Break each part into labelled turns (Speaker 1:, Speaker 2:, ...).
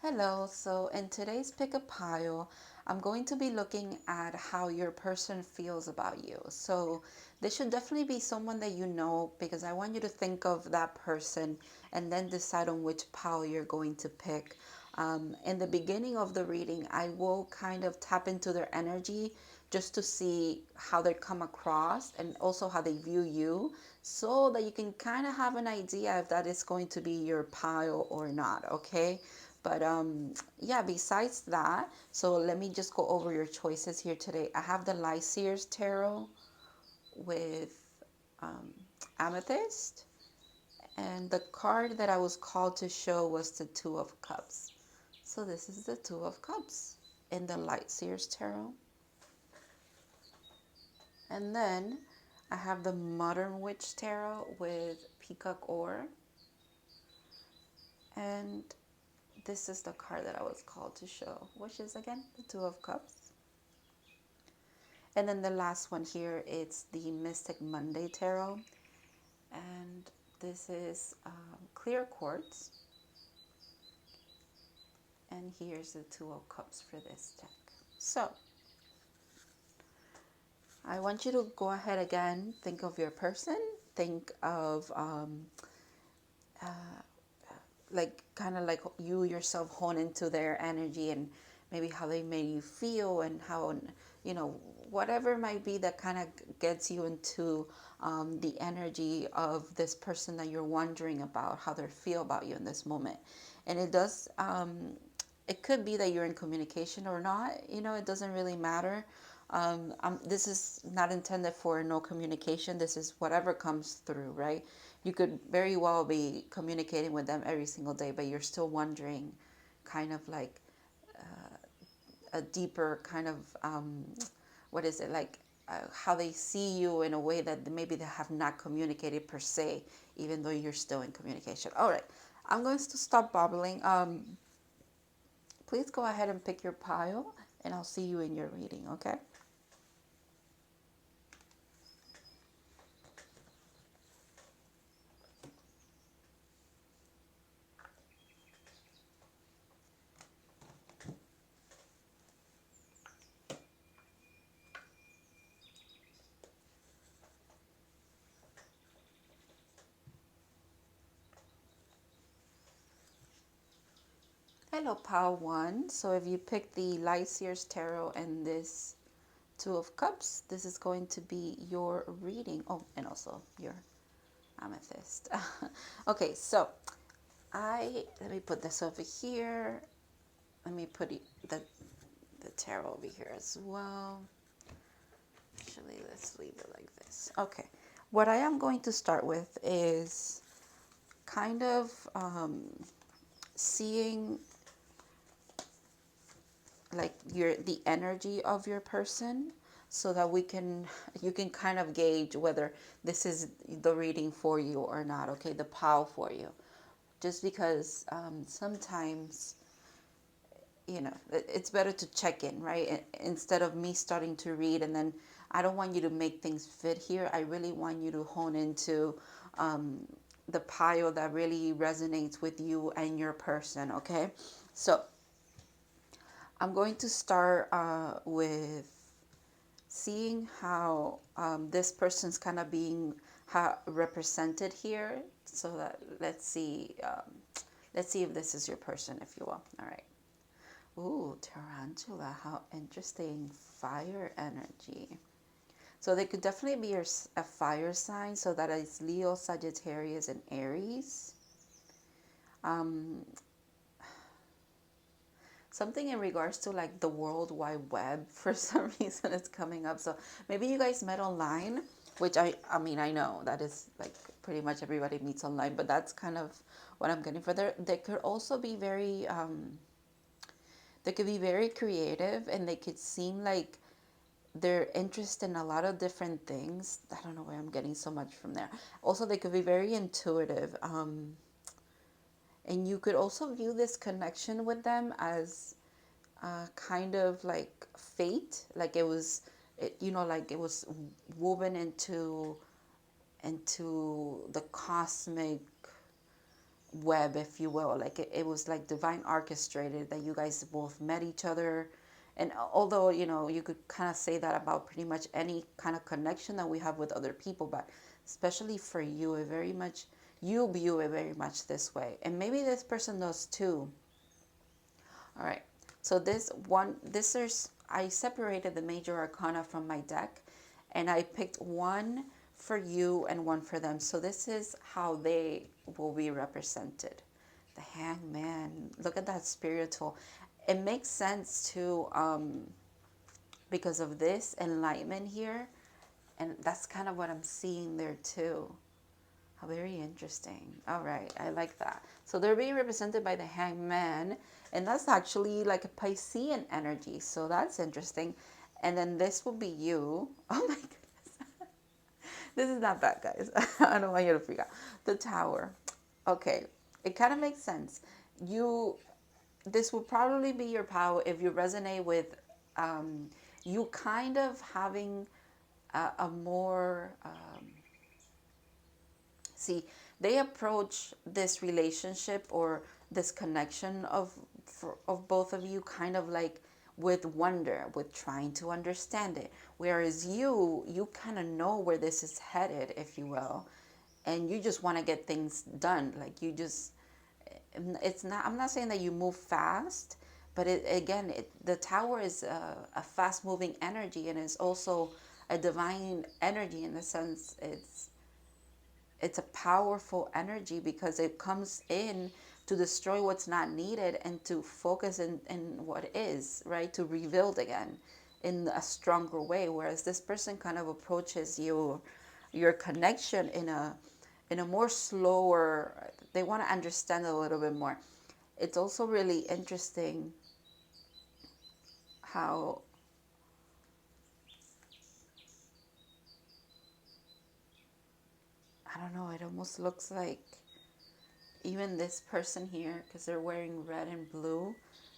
Speaker 1: Hello, so in today's pick a pile, I'm going to be looking at how your person feels about you. So this should definitely be someone that you know because I want you to think of that person and then decide on which pile you're going to pick. In the beginning of the reading, I will kind of tap into their energy just to see how they come across and also how they view you so that you can kind of have an idea if that is going to be your pile or not, okay? But yeah, besides that, so let me just go over your choices here today. I have the LIGHTSEERS Tarot with um, Amethyst. And the card that I was called to show was the Two of Cups. So this is the Two of Cups in the LIGHTSEERS Tarot. And then I have the Modern Witch Tarot with Peacock Ore. And this is the card that I was called to show, which is again the Two of Cups. And then the last one here, it's the Mystic Monday Tarot. And this is clear quartz. And here's the Two of Cups for this deck. So I want you to go ahead again, think of your person, think of like kind of like you yourself hone into their energy and maybe how they made you feel and how, you know, whatever might be that kind of gets you into the energy of this person that you're wondering about, how they feel about you in this moment. And it does, it could be that you're in communication or not, you know, it doesn't really matter. This is not intended for no communication. This is whatever comes through, right? You could very well be communicating with them every single day, but you're still wondering kind of like a deeper kind of, what is it, like how they see you in a way that maybe they have not communicated per se, even though you're still in communication. All right, I'm going to stop babbling. Please go ahead and pick your pile, and I'll see you in your reading, okay? Hello, pile one. So if you pick the LIGHTSEERS Tarot and this Two of Cups, this is going to be your reading. Oh, and also your amethyst. Okay, so let me put this over here. Let me put the tarot over here as well. Actually, let's leave it like this. Okay, what I am going to start with is kind of seeing like the energy of your person so that you can kind of gauge whether this is the reading for you or not, okay, the pile for you. Just because sometimes, you know, it's better to check in, right? Instead of me starting to read and then I don't want you to make things fit here. I really want you to hone into the pile that really resonates with you and your person, okay? So I'm going to start with seeing how this person's kind of being represented here. So that let's see if this is your person, if you will. All right. Ooh, tarantula, how interesting. Fire energy. So they could definitely be a fire sign. So that is Leo, Sagittarius, and Aries. Something in regards to like the World Wide Web for some reason is coming up. So maybe you guys met online, which I mean, I know that is like pretty much everybody meets online, but that's kind of what I'm getting for there. They could also be they could be very creative and they could seem like they're interested in a lot of different things. I don't know why I'm getting so much from there. Also, they could be very intuitive. And you could also view this connection with them as kind of like fate, like it was, you know, like it was woven into the cosmic web, if you will. Like it was like divine orchestrated that you guys both met each other. And although, you know, you could kind of say that about pretty much any kind of connection that we have with other people, but especially for you, it very much, you view it very much this way. And maybe this person does too. All right. So I separated the major arcana from my deck, and I picked one for you and one for them. So this is how they will be represented. The Hangman. Look at that spiritual. It makes sense too, because of this enlightenment here. And that's kind of what I'm seeing there too. How very interesting. All right, I like that. So they're being represented by the Hangman, and that's actually like a Piscean energy. So that's interesting. And then this will be you. Oh my goodness. This is not bad, guys. I don't want you to freak out. The Tower. Okay, it kind of makes sense. This will probably be your power if you resonate with you kind of having a more see, they approach this relationship or this connection of both of you kind of like with wonder, with trying to understand it, whereas you kind of know where this is headed, if you will, and you just want to get things done. Like you just, it's not, I'm not saying that you move fast, but the Tower is a fast moving energy, and it's also a divine energy in the sense it's a powerful energy because it comes in to destroy what's not needed and to focus in what is, right? To rebuild again in a stronger way. Whereas this person kind of approaches your connection in a more slower, they want to understand a little bit more. It's also really interesting how I don't know, it almost looks like even this person here, because they're wearing red and blue,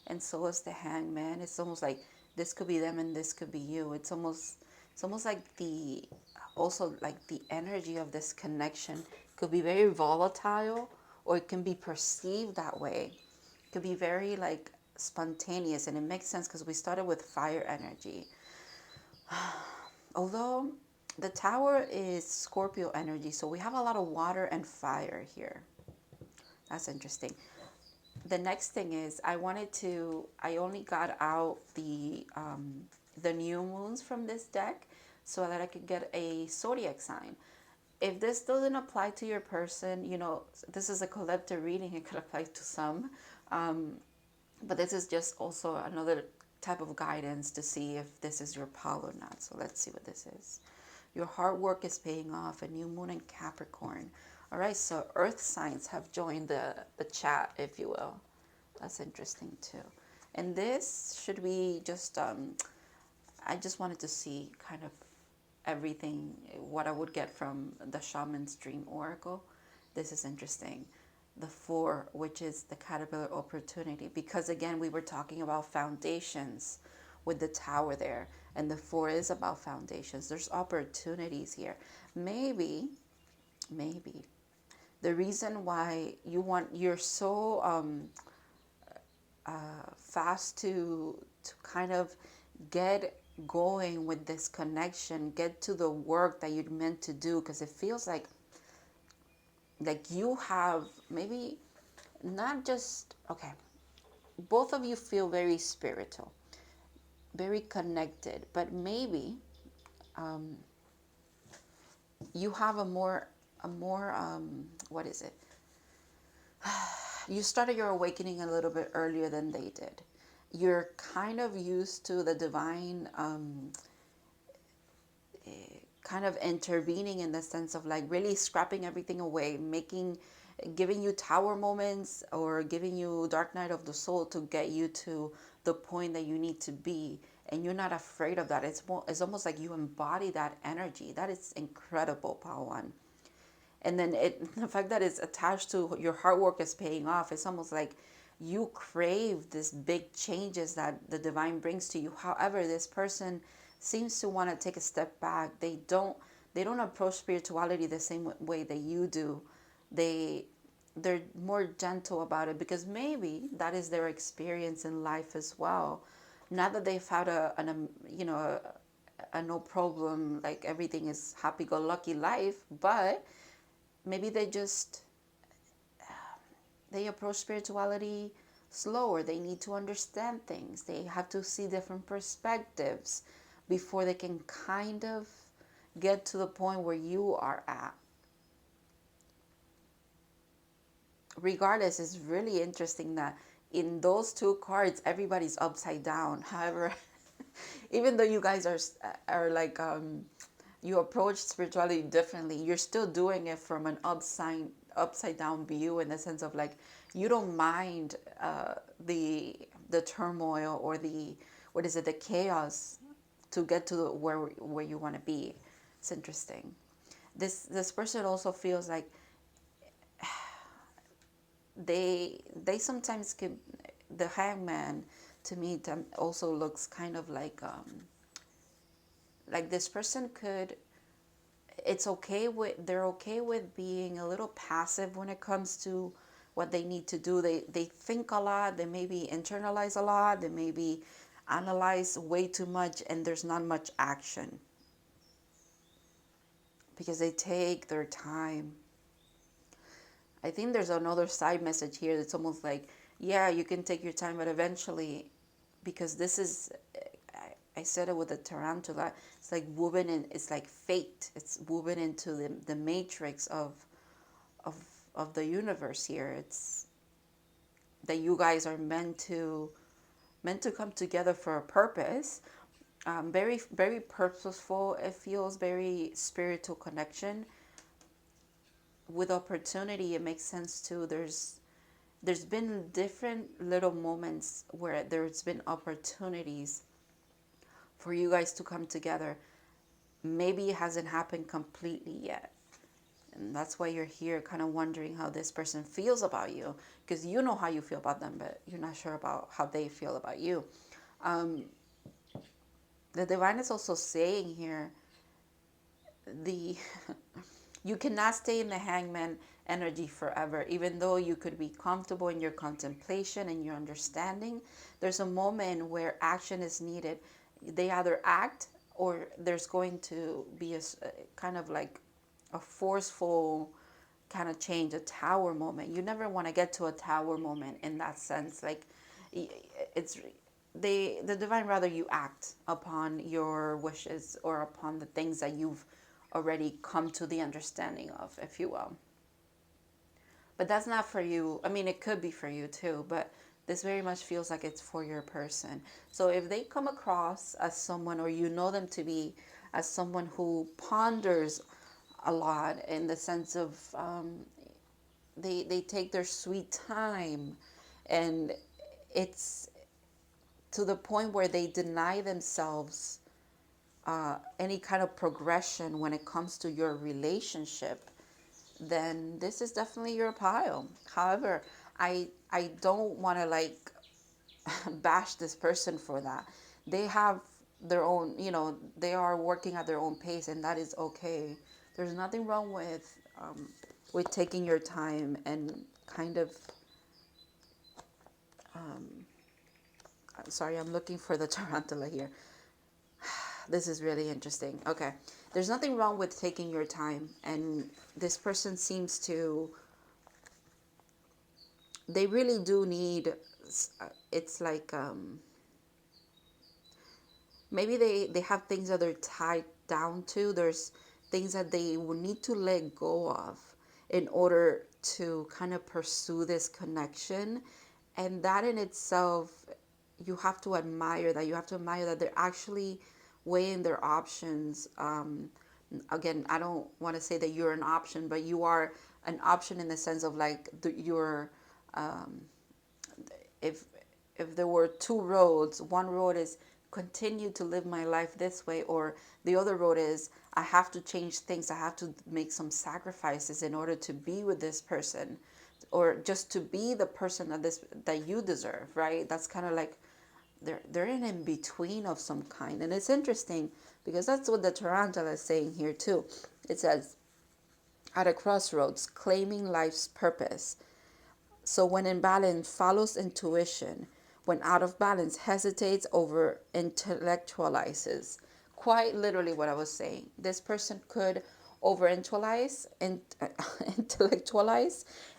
Speaker 1: and so is the Hangman. It's almost like this could be them and this could be you. It's almost like also like the energy of this connection could be very volatile, or it can be perceived that way. It could be very like spontaneous, and it makes sense because we started with fire energy. Although the Tower is Scorpio energy, so we have a lot of water and fire here. That's interesting. The next thing is I only got out the new moons from this deck so that I could get a zodiac sign. If this doesn't apply to your person, you know, this is a collective reading. It could apply to some. But this is just also another type of guidance to see if this is your pal or not. So let's see what this is. Your hard work is paying off. A new moon in Capricorn. All right, so earth signs have joined the chat, if you will. That's interesting too. And this should be just, I just wanted to see kind of everything, what I would get from the Shaman's Dream Oracle. This is interesting. The 4, which is the caterpillar opportunity, because again, we were talking about foundations with the Tower there, and the 4 is about foundations. There's opportunities here. Maybe the reason why you're so fast to kind of get going with this connection, get to the work that you're meant to do, because it feels like you have maybe not just, okay, both of you feel very spiritual, very connected, but maybe you have a more what is it? You started your awakening a little bit earlier than they did. You're kind of used to the divine kind of intervening in the sense of like really scrapping everything away, giving you Tower moments or giving you dark night of the soul to get you to the point that you need to be. And you're not afraid of that. It's almost like you embody that energy. That is incredible, Pawan. And then the fact that it's attached to your hard work is paying off. It's almost like you crave this big changes that the divine brings to you. However, this person seems to want to take a step back. They don't approach spirituality the same way that you do. They they're more gentle about it, because maybe that is their experience in life as well. Not that they've had a no problem, like everything is happy-go-lucky life, but maybe they approach spirituality slower. They need to understand things. They have to see different perspectives before they can kind of get to the point where you are at. Regardless, it's really interesting that in those two cards, everybody's upside down. However, even though you guys are like you approach spirituality differently, you're still doing it from an upside down view, in the sense of like, you don't mind the turmoil or the chaos to get to where you want to be. It's interesting. This person also feels like they sometimes can, the hangman to me also looks kind of like this person could, they're okay with being a little passive when it comes to what they need to do. They think a lot, they maybe internalize a lot, they maybe analyze way too much, and there's not much action because they take their time. I think there's another side message here that's almost like, yeah, you can take your time, but eventually, because this is, I said it with the tarantula, it's like woven in, it's like fate. It's woven into the matrix of the universe here. It's that you guys are meant to come together for a purpose. Very, very purposeful. It feels very spiritual connection. With opportunity, it makes sense too. There's been different little moments where there's been opportunities for you guys to come together. Maybe it hasn't happened completely yet, and that's why you're here, kind of wondering how this person feels about you, because you know how you feel about them, but you're not sure about how they feel about you. The divine is also saying here, you cannot stay in the hangman energy forever. Even though you could be comfortable in your contemplation and your understanding, there's a moment where action is needed. They either act, or there's going to be a kind of like a forceful kind of change, a tower moment. You never want to get to a tower moment in that sense. Like, it's the divine rather you act upon your wishes or upon the things that you've already come to the understanding of, if you will. But that's not for you. I mean, it could be for you too, but this very much feels like it's for your person. So if they come across as someone, or you know them to be as someone who ponders a lot, in the sense of they take their sweet time, and it's to the point where they deny themselves any kind of progression when it comes to your relationship, then this is definitely your pile. However, I don't want to like bash this person for that. They have their own, they are working at their own pace, and that is okay. There's nothing wrong with taking your time and kind of sorry, I'm looking for the tarantula here. This is really interesting. Okay. There's nothing wrong with taking your time. And this person seems to, they really do need, it's like, maybe they have things that they're tied down to. There's things that they will need to let go of in order to kind of pursue this connection. And that in itself, you have to admire that. You have to admire that they're actually weighing their options. Again, I don't want to say that you're an option, but you are an option in the sense of like you're, if there were two roads, one road is continue to live my life this way, or the other road is I have to change things. I have to make some sacrifices in order to be with this person, or just to be the person that you deserve, right? That's kind of like they're in between of some kind. And it's interesting because that's what the tarantula is saying here too. It says, at a crossroads, claiming life's purpose, So when in balance, follows intuition. When out of balance, hesitates, over intellectualizes. Quite literally what I was saying. This person could over intellectualize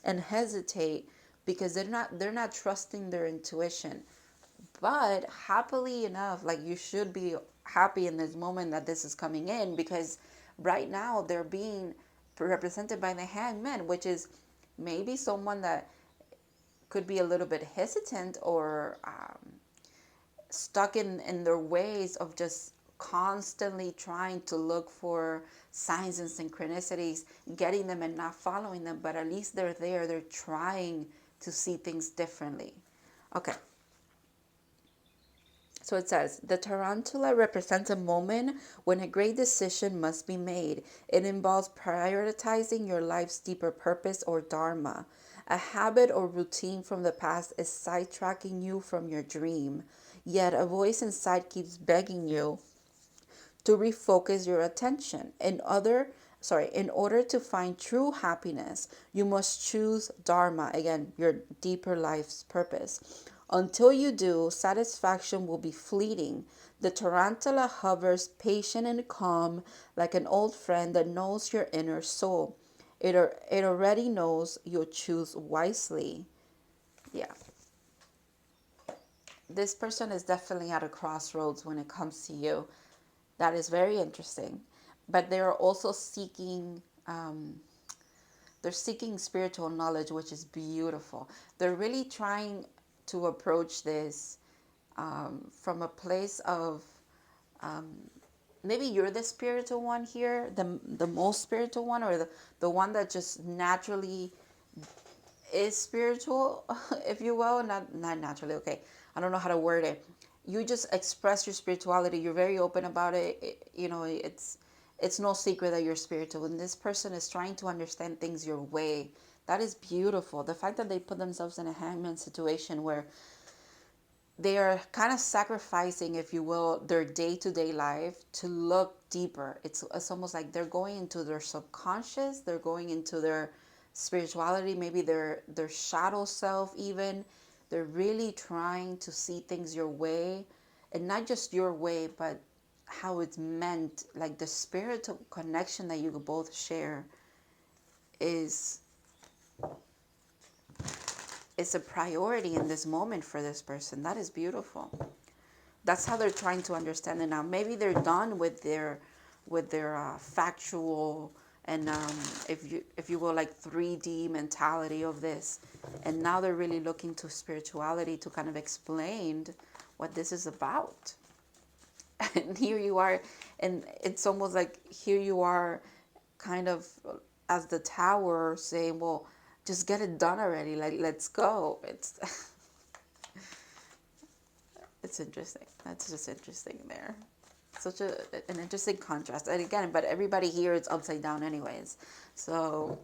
Speaker 1: and hesitate because they're not trusting their intuition. But happily enough, like, you should be happy in this moment that this is coming in, because right now they're being represented by the hangman, which is maybe someone that could be a little bit hesitant or stuck in their ways of just constantly trying to look for signs and synchronicities, getting them and not following them. But at least they're there. They're trying to see things differently. Okay. So it says, the tarantula represents a moment when a great decision must be made. It involves prioritizing your life's deeper purpose or dharma. A habit or routine from the past is sidetracking you from your dream. Yet a voice inside keeps begging you to refocus your attention. In order to find true happiness, you must choose dharma, again, your deeper life's purpose. Until you do, satisfaction will be fleeting. The tarantula hovers patient and calm, like an old friend that knows your inner soul. It already knows you'll choose wisely. Yeah. This person is definitely at a crossroads when it comes to you. That is very interesting. But they are also seeking, they're seeking spiritual knowledge, which is beautiful. They're really trying to approach this from a place of, maybe you're the spiritual one here, the most spiritual one, or the one that just naturally is spiritual, if you will. Not naturally, okay. I don't know how to word it. You just express your spirituality. You're very open about it. It's no secret that you're spiritual. And this person is trying to understand things your way. That is beautiful. The fact that they put themselves in a hangman situation where they are kind of sacrificing, if you will, their day-to-day life to look deeper. It's almost like they're going into their subconscious. They're going into their spirituality, maybe their shadow self even. They're really trying to see things your way, and not just your way, but how it's meant. Like the spiritual connection that you both share is a priority in this moment for this person. That is beautiful. That's how they're trying to understand it now. Maybe they're done with their factual and if you will, like 3D mentality of this, and now they're really looking to spirituality to kind of explain what this is about. And here you are, and it's almost like here you are, kind of as the tower, saying, "Well, just get it done already. Like, let's go." It's interesting. That's just interesting there. Such an interesting contrast. And again, but everybody here is upside down anyways. So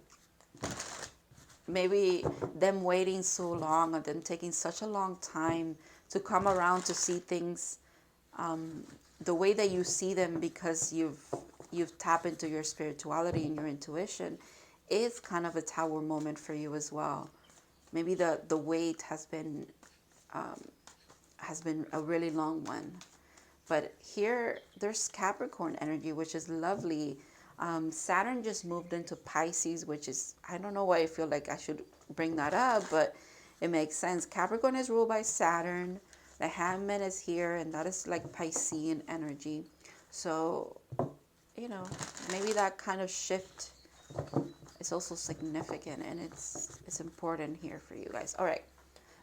Speaker 1: maybe them waiting so long, or them taking such a long time to come around to see things the way that you see them, because you've tapped into your spirituality and your intuition, is kind of a tower moment for you as well. Maybe the wait has been a really long one. But here, there's Capricorn energy, which is lovely. Saturn just moved into Pisces, which is, I don't know why I feel like I should bring that up, but it makes sense. Capricorn is ruled by Saturn. The hangman is here, and that is like Piscean energy. So, maybe that kind of shift is also significant, and it's important here for you guys. All right,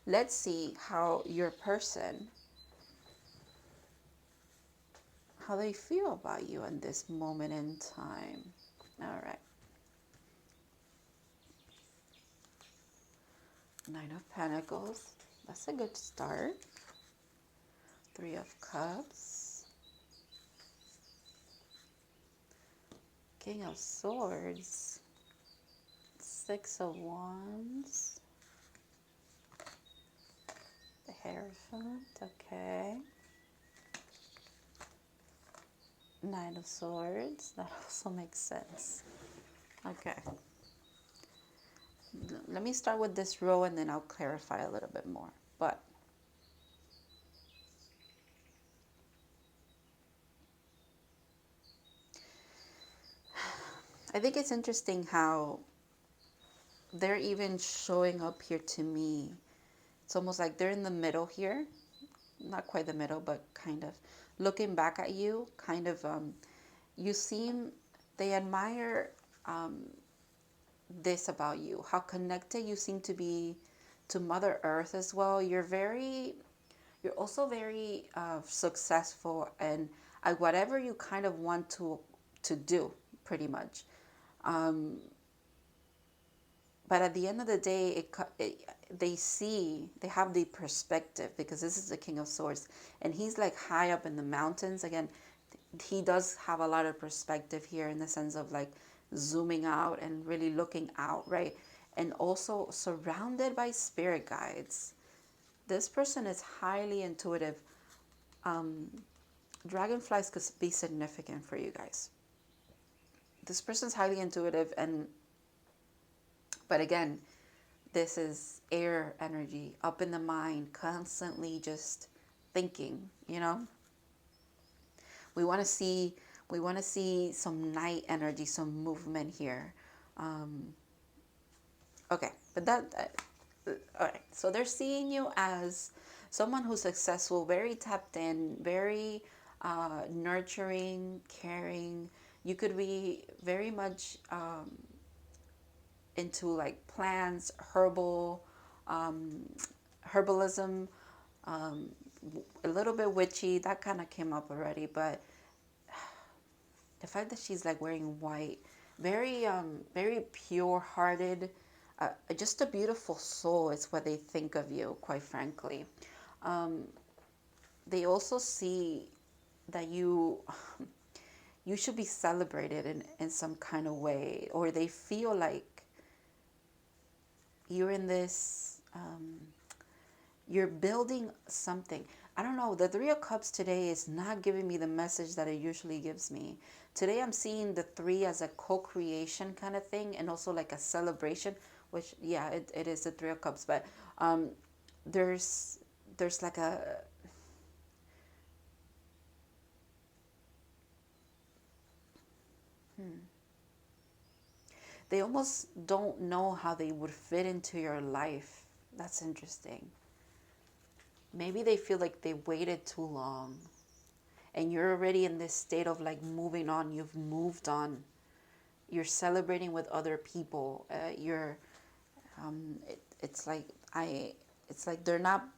Speaker 1: let's see how your person, how they feel about you in this moment in time. All right. Nine of Pentacles. That's a good start. Three of Cups. King of Swords. Six of Wands. The Hierophant. Okay. Nine of Swords. That also makes sense. Okay. let me start with this row and then I'll clarify a little bit more. But I think it's interesting how they're even showing up here to me. It's almost like they're in the middle here. Not quite the middle, but kind of looking back at you, kind of, you seem, they admire this about you, how connected you seem to be to Mother Earth as well. You're also very successful and at whatever you kind of want to do, pretty much. But at the end of the day, they have the perspective, because this is the King of Swords, and he's like high up in the mountains. Again, he does have a lot of perspective here in the sense of like zooming out and really looking out, right? And also surrounded by spirit guides. This person is highly intuitive. Dragonflies could be significant for you guys. This person's highly intuitive, but again, this is air energy, up in the mind, constantly just thinking, you know? We want to see some night energy, some movement here. Okay, but all right. So they're seeing you as someone who's successful, very tapped in, very nurturing, caring. You could be very much into like plants, herbalism, a little bit witchy. That kind of came up already, but the fact that she's like wearing white, very pure-hearted, just a beautiful soul is what they think of you, quite frankly. They also see that you should be celebrated in some kind of way, or they feel like you're in this, you're building something. I don't know, the Three of Cups today is not giving me the message that it usually gives me. Today I'm seeing the three as a co-creation kind of thing, and also like a celebration, which, yeah, it is the Three of Cups, but there's like a, they almost don't know how they would fit into your life. That's interesting. Maybe they feel like they waited too long and you're already in this state of like moving on. You've moved on. You're celebrating with other people. It's like it's like they're not,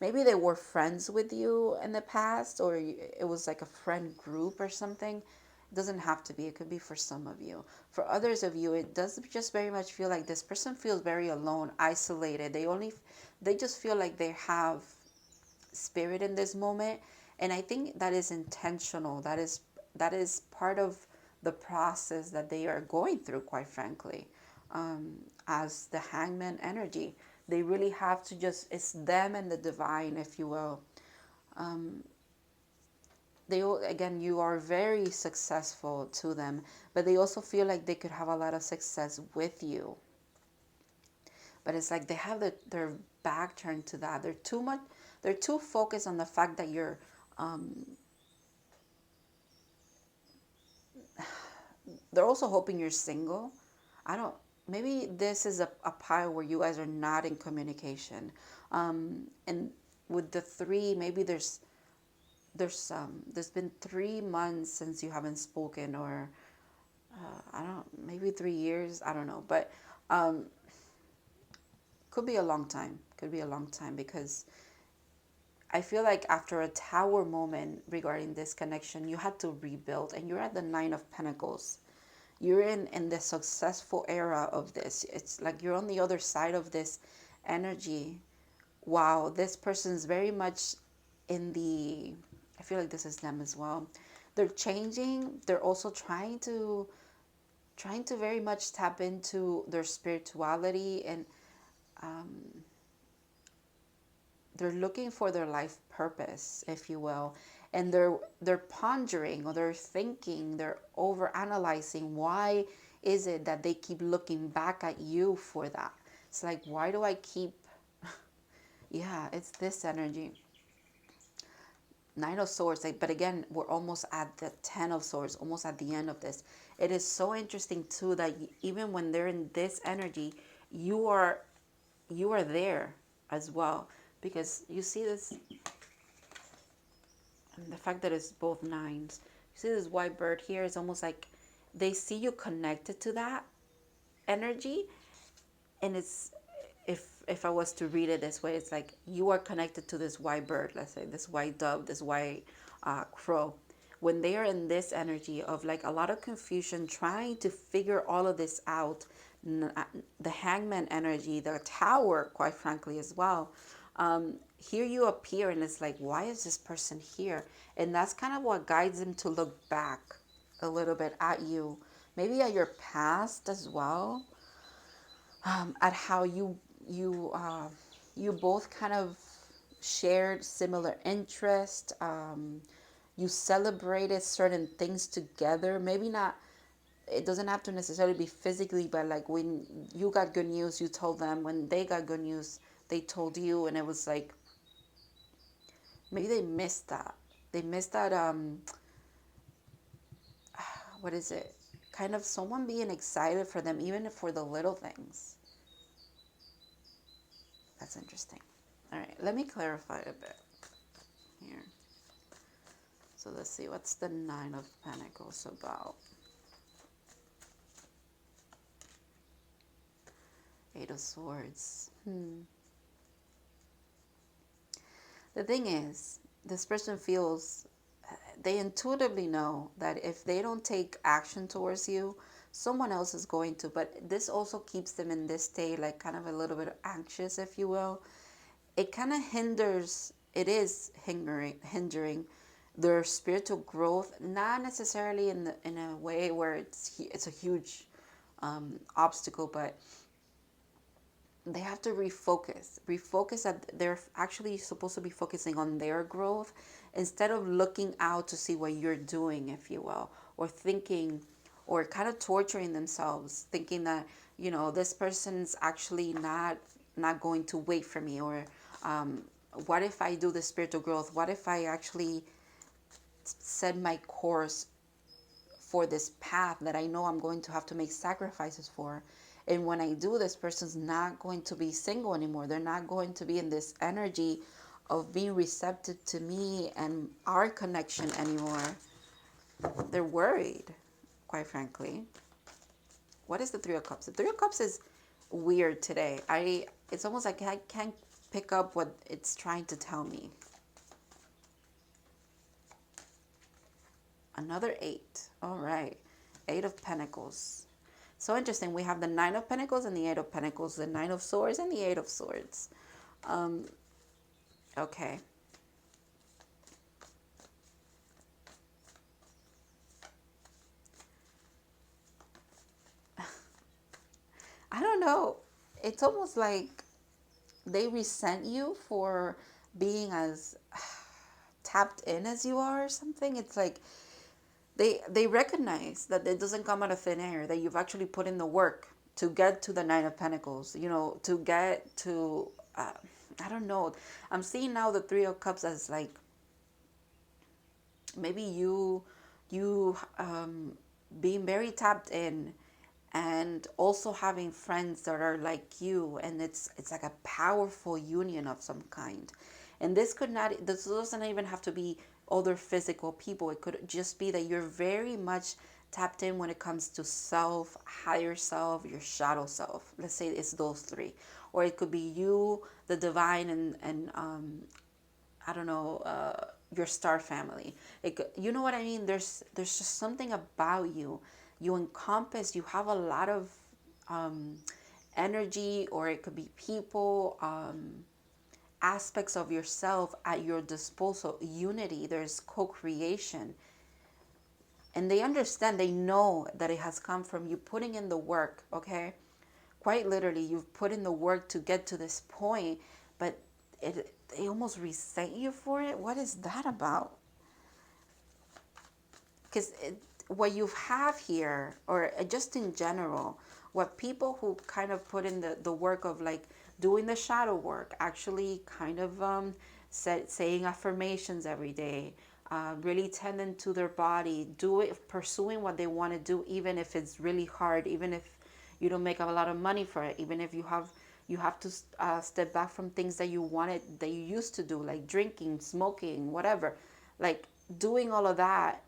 Speaker 1: maybe they were friends with you in the past, or it was like a friend group or something. It doesn't have to be. It could be for some of you. For others of you, it does just very much feel like this person feels very alone, isolated. They just feel like they have spirit in this moment, and I think that is intentional. That is part of the process that they are going through, quite frankly. As the Hangman energy, they really have to just, it's them and the divine, if you will. Again, you are very successful to them, but they also feel like they could have a lot of success with you. But it's like they have their back turned to that. They're too focused on the fact that you're, they're also hoping you're single. Maybe this is a pile where you guys are not in communication. And with the three, maybe there's been 3 months since you haven't spoken, or I don't know, maybe 3 years, I don't know, but could be a long time. Could be a long time, because I feel like after a tower moment regarding this connection, you had to rebuild, and you're at the Nine of Pentacles. You're in the successful era of this. It's like you're on the other side of this energy. Wow, this person's very much in the, I feel like this is them as well. They're changing. They're also trying to very much tap into their spirituality, and they're looking for their life purpose, if you will. And they're pondering, or they're thinking, they're over analyzing, why is it that they keep looking back at you for that? It's like, why do I keep, yeah, it's this energy. Nine of Swords, like, but again, we're almost at the Ten of Swords, almost at the end of this. It is so interesting too that even when they're in this energy, you are there as well, because you see this, and the fact that it's both nines. You see this white bird here is almost like they see you connected to that energy, and it's, if I was to read it this way, it's like you are connected to this white bird, let's say this white dove, this white crow. When they are in this energy of like a lot of confusion, trying to figure all of this out, the hangman energy, the tower, quite frankly, as well. Here you appear and it's like, why is this person here? And that's kind of what guides them to look back a little bit at you, maybe at your past as well, at how you both kind of shared similar interest. You celebrated certain things together. Maybe not, it doesn't have to necessarily be physically, but like when you got good news, you told them. When they got good news, they told you. And it was like, maybe they missed that. They missed that, what is it? Kind of someone being excited for them, even for the little things. That's interesting. All right, let me clarify a bit here. So let's see, what's the Nine of Pentacles about? Eight of Swords. The thing is, this person feels, they intuitively know that if they don't take action towards you, someone else is going to. But this also keeps them in this state, like kind of a little bit anxious, if you will. It kind of hinders, it is hindering their spiritual growth, not necessarily in a way where it's a huge obstacle, but they have to refocus that they're actually supposed to be focusing on their growth instead of looking out to see what you're doing, if you will, or thinking, or kind of torturing themselves, thinking that, you know, this person's actually not going to wait for me, or what if I do the spiritual growth? What if I actually set my course for this path that I know I'm going to have to make sacrifices for? And when I do, this person's not going to be single anymore. They're not going to be in this energy of being receptive to me and our connection anymore. They're worried, quite frankly. What is the Three of Cups? The Three of Cups is weird today. It's almost like I can't pick up what it's trying to tell me. Another 8. All right. 8 of Pentacles. So interesting. We have the Nine of Pentacles and the 8 of Pentacles, the Nine of Swords and the 8 of Swords. Okay. I don't know. It's almost like they resent you for being as tapped in as you are or something. It's like they recognize that it doesn't come out of thin air, that you've actually put in the work to get to the Nine of Pentacles, you know, to get to, I don't know. I'm seeing now the Three of Cups as like, maybe you being very tapped in, and also having friends that are like you, and it's like a powerful union of some kind. And this doesn't even have to be other physical people. It could just be that you're very much tapped in when it comes to self, higher self, your shadow self. Let's say it's those three. Or it could be you, the divine, and I don't know, your star family. You know what I mean? There's just something about you. You encompass, you have a lot of energy, or it could be people, aspects of yourself at your disposal. Unity, there's co-creation. And they understand, they know that it has come from you putting in the work, okay? Quite literally, you've put in the work to get to this point, but they almost resent you for it. What is that about? Because what you have here, or just in general, what people who kind of put in the work of like doing the shadow work, actually kind of saying affirmations every day, really tending to their body, pursuing what they want to do, even if it's really hard, even if you don't make a lot of money for it, even if you have to step back from things that you wanted, that you used to do, like drinking, smoking, whatever, like doing all of that.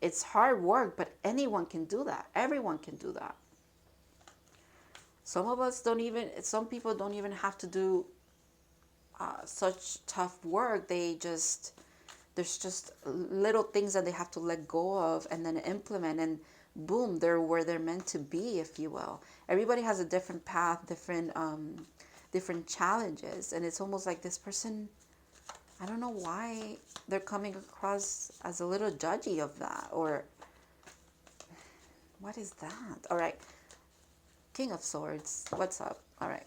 Speaker 1: It's hard work, but anyone can do that. Everyone can do that. Some people don't even have to do such tough work. There's just little things that they have to let go of and then implement, and boom, they're where they're meant to be, if you will. Everybody has a different path, different challenges, and it's almost like this person, I don't know why they're coming across as a little judgy of that, or what is that? All right, King of Swords, what's up? All right.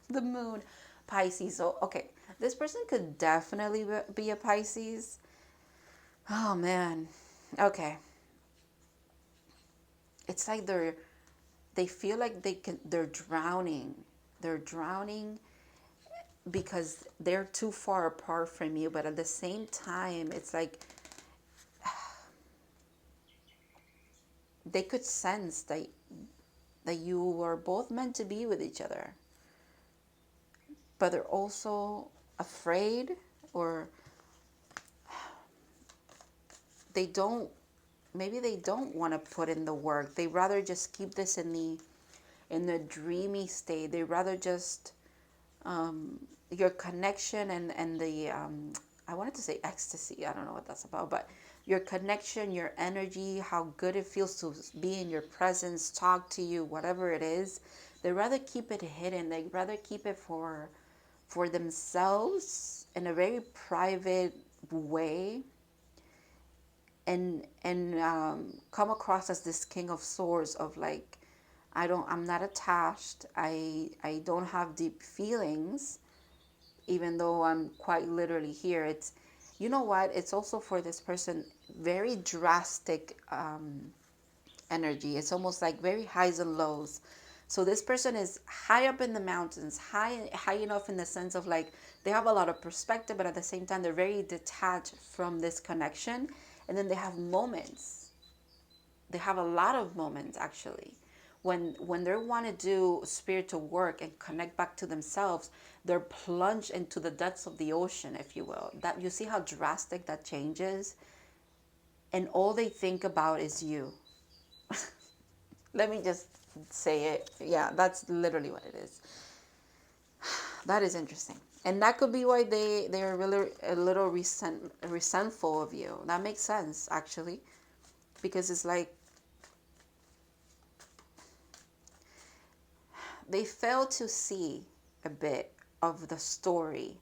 Speaker 1: The moon, Pisces. So, okay, this person could definitely be a Pisces. Oh, man. Okay. It's like they feel like they're drowning. They're drowning because they're too far apart from you, but at the same time, it's like they could sense that you are both meant to be with each other, but they're also afraid, or maybe they don't want to put in the work. They rather just keep this in the dreamy state. They rather just your connection and the I wanted to say ecstasy. I don't know what that's about, but your connection, your energy, how good it feels to be in your presence, talk to you, whatever it is. They rather keep it hidden. They rather keep it for themselves in a very private way, and come across as this King of Swords of like, I'm not attached. I don't have deep feelings, even though I'm quite literally here. It's, you know what? It's also for this person very drastic energy. It's almost like very highs and lows. So this person is high up in the mountains, high enough in the sense of like they have a lot of perspective, but at the same time they're very detached from this connection. And then they have moments. They have a lot of moments actually. When they want to do spiritual work and connect back to themselves, they're plunged into the depths of the ocean, if you will. That, you see how drastic that change is? And all they think about is you. Let me just say it. Yeah, that's literally what it is. That is interesting. And that could be why they are really a little resentful of you. That makes sense, actually. Because it's like they fail to see a bit of the story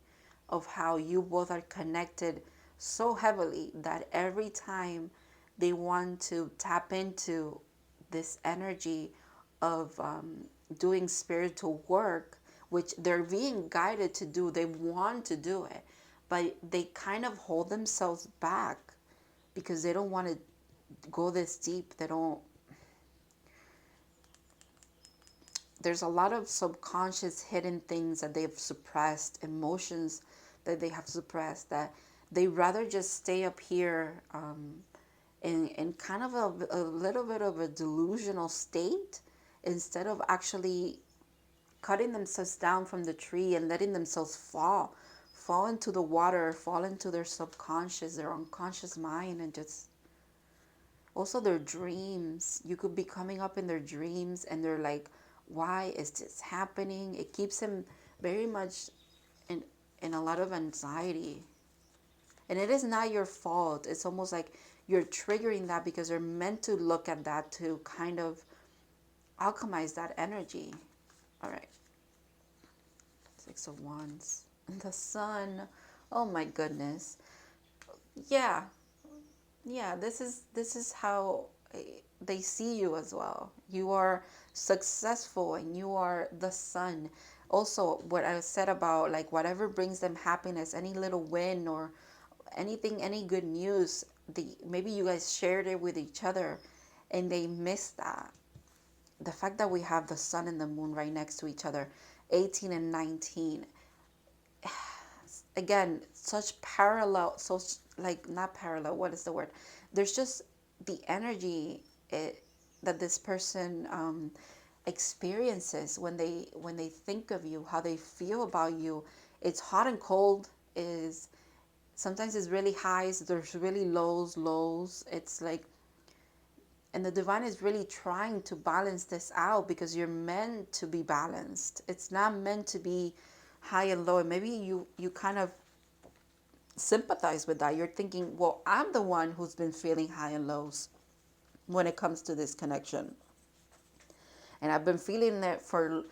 Speaker 1: of how you both are connected so heavily that every time they want to tap into this energy of doing spiritual work, which they're being guided to do, they want to do it, but they kind of hold themselves back because they don't want to go this deep. There's a lot of subconscious hidden things that they've suppressed, emotions that they have suppressed, that they rather just stay up here in kind of a little bit of a delusional state, instead of actually cutting themselves down from the tree and letting themselves fall into the water, fall into their subconscious, their unconscious mind, and just also their dreams. You could be coming up in their dreams and they're like, why is this happening? It keeps them very much in a lot of anxiety. And it is not your fault. It's almost like you're triggering that because they're meant to look at that to kind of alchemize that energy. All right. 6 of Wands. And the Sun. Oh my goodness. Yeah. Yeah, this is how they see you as well. You are successful and you are the sun. Also, what I said about like whatever brings them happiness, any little win or anything, any good news, maybe you guys shared it with each other and they missed that. The fact that we have the sun and the moon right next to each other, 18 and 19. Again, such parallel, so like not parallel, what is the word? There's just the energy that this person experiences when they think of you, how they feel about you. It's hot and cold, is sometimes it's really highs, there's really lows. It's like, and the divine is really trying to balance this out, because you're meant to be balanced. It's not meant to be high and low. And maybe you kind of sympathize with that. You're thinking, well, I'm the one who's been feeling high and lows when it comes to this connection. And I've been feeling it for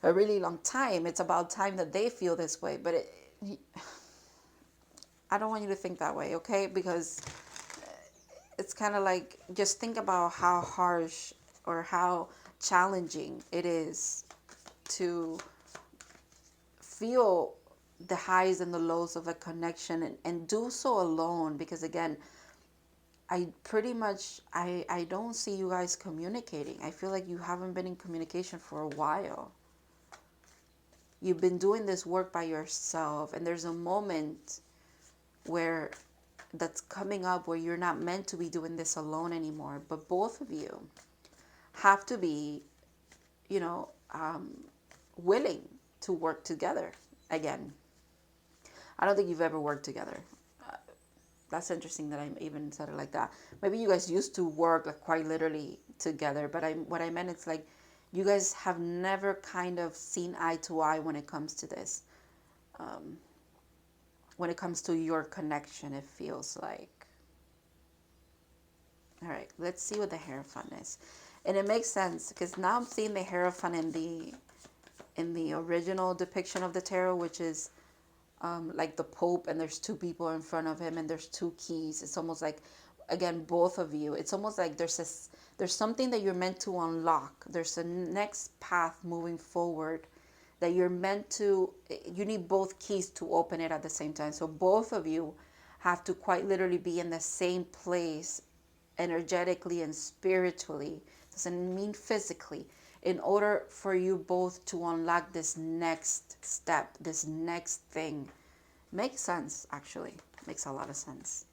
Speaker 1: a really long time. It's about time that they feel this way. But I don't want you to think that way, okay? Because it's kind of like, just think about how harsh or how challenging it is to feel the highs and the lows of a connection, and do so alone. Because again, I don't see you guys communicating. I feel like you haven't been in communication for a while. You've been doing this work by yourself, and there's a moment where that's coming up where you're not meant to be doing this alone anymore. But both of you have to be, willing to work together again. I don't think you've ever worked together. That's interesting that I even said it like that. Maybe you guys used to work like quite literally together, but what I meant, it's like you guys have never kind of seen eye to eye when it comes to this. When it comes to your connection, it feels like. All right, let's see what the Hierophant is. And it makes sense, because now I'm seeing the Hierophant in the original depiction of the tarot, which is like the Pope, and there's two people in front of him, and there's two keys. It's almost like, again, both of you. It's almost like there's something that you're meant to unlock. There's a next path moving forward that you're meant to. You need both keys to open it at the same time. So both of you have to quite literally be in the same place, energetically and spiritually. Doesn't mean physically, in order for you both to unlock this next step, this next thing. Makes sense, actually. Makes a lot of sense.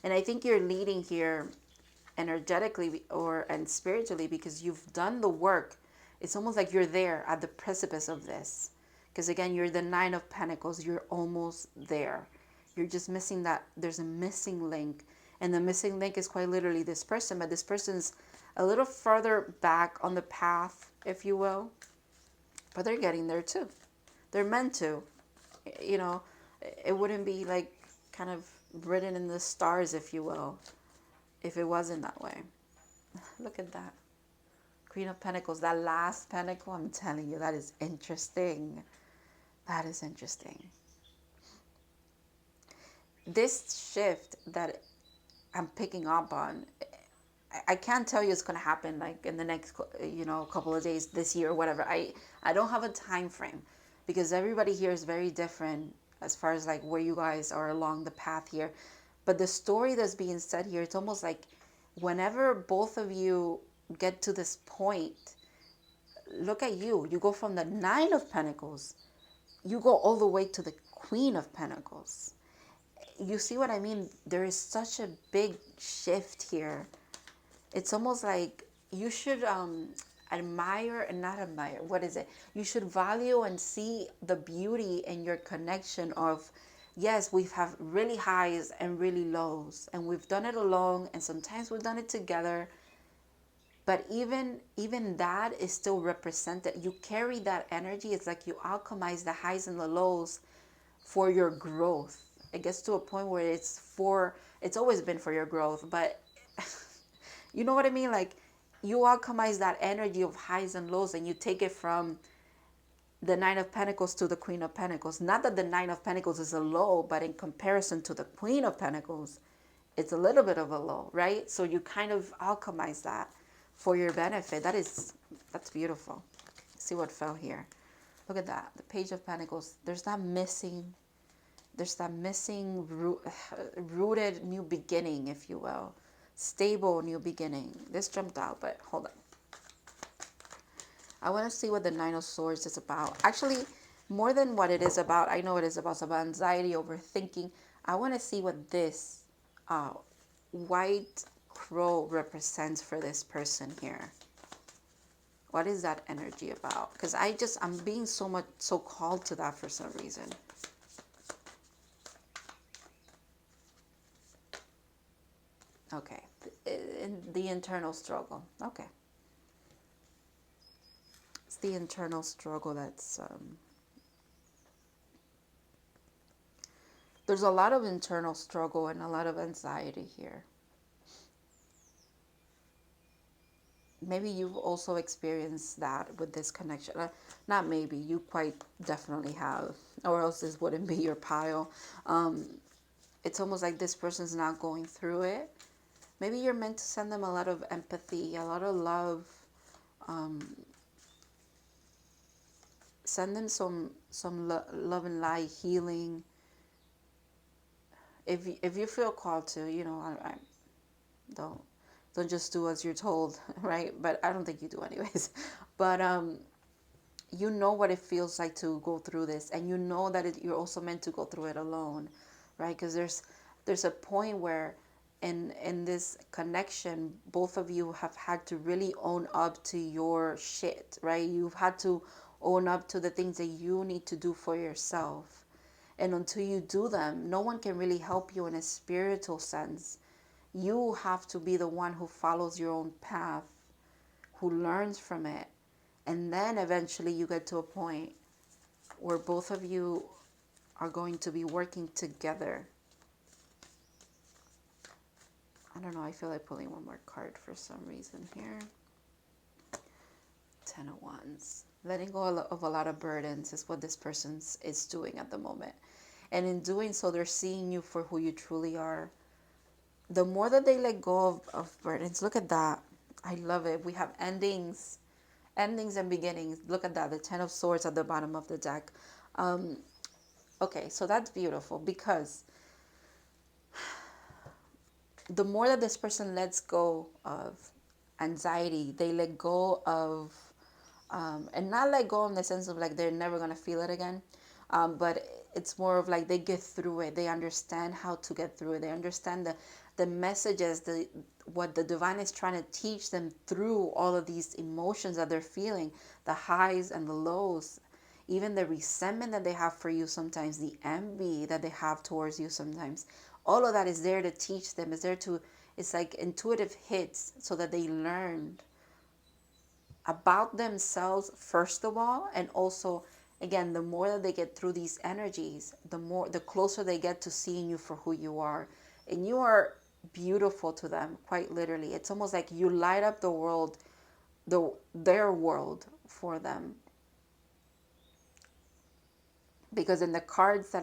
Speaker 1: And I think you're leading here energetically and spiritually, because you've done the work. It's almost like you're there at the precipice of this. Because again, you're the Nine of Pentacles. You're almost there. You're just missing that. There's a missing link. And the missing link is quite literally this person. But this person's a little further back on the path, if you will. But they're getting there too. They're meant to. It wouldn't be like kind of written in the stars, if you will, if it wasn't that way. Look at that. Queen of Pentacles, that last pentacle, I'm telling you, that is interesting. That is interesting. This shift that I'm picking up on, I can't tell you it's going to happen like in the next, couple of days, this year, or whatever. I don't have a time frame, because everybody here is very different as far as like where you guys are along the path here. But the story that's being said here, it's almost like whenever both of you get to this point, look at you. You go from the Nine of Pentacles, you go all the way to the Queen of Pentacles. You see what I mean? There is such a big shift here. It's almost like you should admire and not admire. What is it? You should value and see the beauty in your connection of, yes, we have really highs and really lows, and we've done it alone, and sometimes we've done it together. But even that is still represented. You carry that energy. It's like you alchemize the highs and the lows for your growth. It gets to a point where it's always been for your growth, but you know what I mean? Like, you alchemize that energy of highs and lows, and you take it from the Nine of Pentacles to the Queen of Pentacles. Not that the Nine of Pentacles is a low, but in comparison to the Queen of Pentacles, it's a little bit of a low, right? So you kind of alchemize that for your benefit. That's beautiful. See what fell here. Look at that. The Page of Pentacles. There's that missing There's that missing rooted new beginning, if you will. Stable new beginning. This jumped out, but hold on. I want to see what the Nine of Swords is about. Actually, more than what it is about, I know it is about. It's about anxiety, overthinking. I want to see what this white crow represents for this person here. What is that energy about? Because I'm being so called to that for some reason. Okay, the internal struggle. Okay. It's the internal struggle that's... there's a lot of internal struggle and a lot of anxiety here. Maybe you've also experienced that with this connection. Not maybe, you quite definitely have, or else this wouldn't be your pile. It's almost like this person's not going through it. Maybe you're meant to send them a lot of empathy, a lot of love. Send them some love and light, healing. If you feel called to, I don't just do as you're told, right? But I don't think you do anyways. But you know what it feels like to go through this, and you know that you're also meant to go through it alone, right? Because there's a point where in this connection, both of you have had to really own up to your shit, right? You've had to own up to the things that you need to do for yourself. And until you do them, no one can really help you in a spiritual sense. You have to be the one who follows your own path, who learns from it. And then eventually you get to a point where both of you are going to be working together. I don't know, I feel like pulling one more card for some reason here. 10 of Wands. Letting go of a lot of burdens is what this person is doing at the moment. And in doing so, they're seeing you for who you truly are. The more that they let go of burdens, look at that. I love it. We have endings and beginnings. Look at that, the 10 of Swords at the bottom of the deck. Okay, so that's beautiful, because the more that this person lets go of anxiety, they let go of, and not let go in the sense of like they're never going to feel it again, but it's more of like they get through it. They understand how to get through it. They understand the messages, what the divine is trying to teach them through all of these emotions that they're feeling, the highs and the lows, even the resentment that they have for you sometimes, the envy that they have towards you sometimes. All of that is there to teach them. It's like intuitive hits so that they learn about themselves first of all, and also, again, the more that they get through these energies, the closer they get to seeing you for who you are. And you are beautiful to them, quite literally. It's almost like you light up the world, their world for them. Because in the cards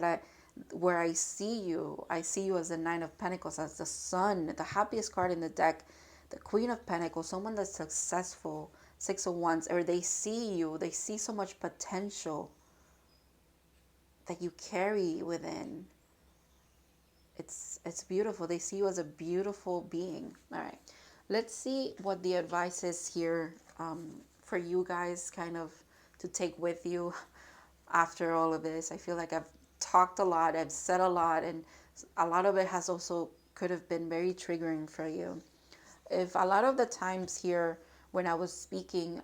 Speaker 1: where I see you as the Nine of Pentacles, as the Sun, the happiest card in the deck, the Queen of Pentacles, someone that's successful, Six of Wands, or they see so much potential that you carry within. It's beautiful. They see you as a beautiful being. All right, let's see what the advice is here for you guys, kind of to take with you after all of this. I feel like I've talked a lot, I've said a lot, and a lot of it has also could have been very triggering for you. If a lot of the times here when I was speaking,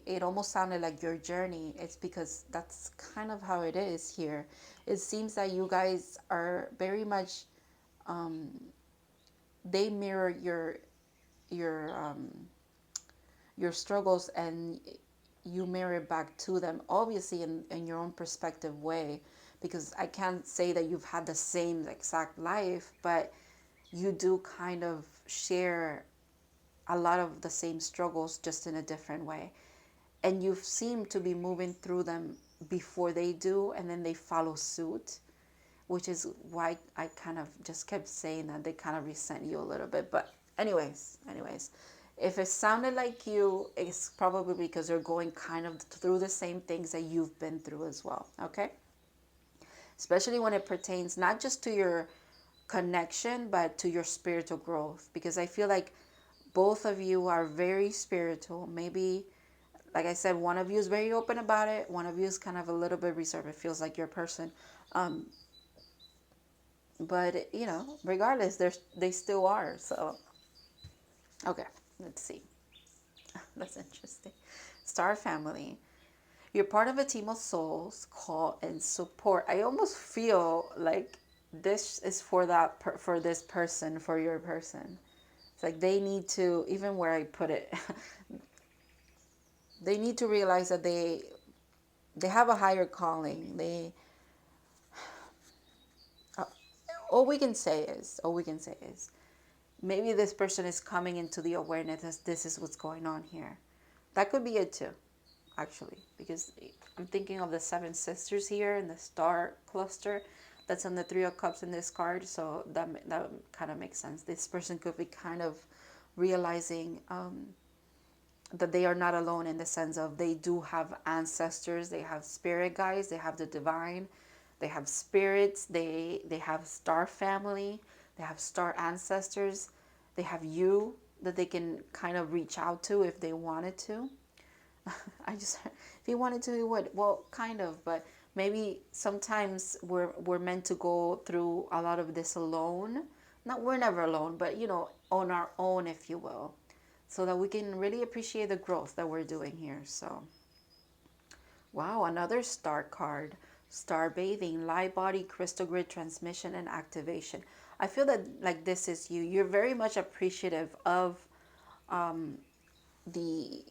Speaker 1: it almost sounded like your journey, it's because that's kind of how it is here. It seems that you guys are very much, they mirror your struggles, and you mirror back to them, obviously in your own perspective way, because I can't say that you've had the same exact life, but you do kind of share a lot of the same struggles, just in a different way. And you seem to be moving through them before they do, and then they follow suit, which is why I kind of just kept saying that they kind of resent you a little bit. But anyways, if it sounded like you, it's probably because they're going kind of through the same things that you've been through as well. Okay. especially when it pertains not just to your connection, but to your spiritual growth. Because I feel like both of you are very spiritual. Maybe, like I said, one of you is very open about it. One of you is kind of a little bit reserved. It feels like your person. But, you know, regardless, they still are. So, okay, let's see. That's interesting. Star family. You're part of a team of souls, call and support. I almost feel like this is for for this person, for your person. It's like they need to, even where I put it, they need to realize that they have a higher calling. Uh, all we can say is, maybe this person is coming into the awareness that this is what's going on here. That could be it too, actually, because I'm thinking of the seven sisters here in the star cluster that's on the Three of Cups in this card. So that kind of makes sense. This person could be kind of realizing that they are not alone, in the sense of they do have ancestors, they have spirit guides, they have the divine, they have spirits, they have star family, they have star ancestors, they have you that they can kind of reach out to if they wanted to. If you wanted to, you would. Well, kind of, but maybe sometimes we're meant to go through a lot of this alone. Not, we're never alone, but you know, on our own, if you will, so that we can really appreciate the growth that we're doing here. So, wow, another star card. Star bathing, light body, crystal grid transmission and activation. I feel that like this is you. You're very much appreciative of the,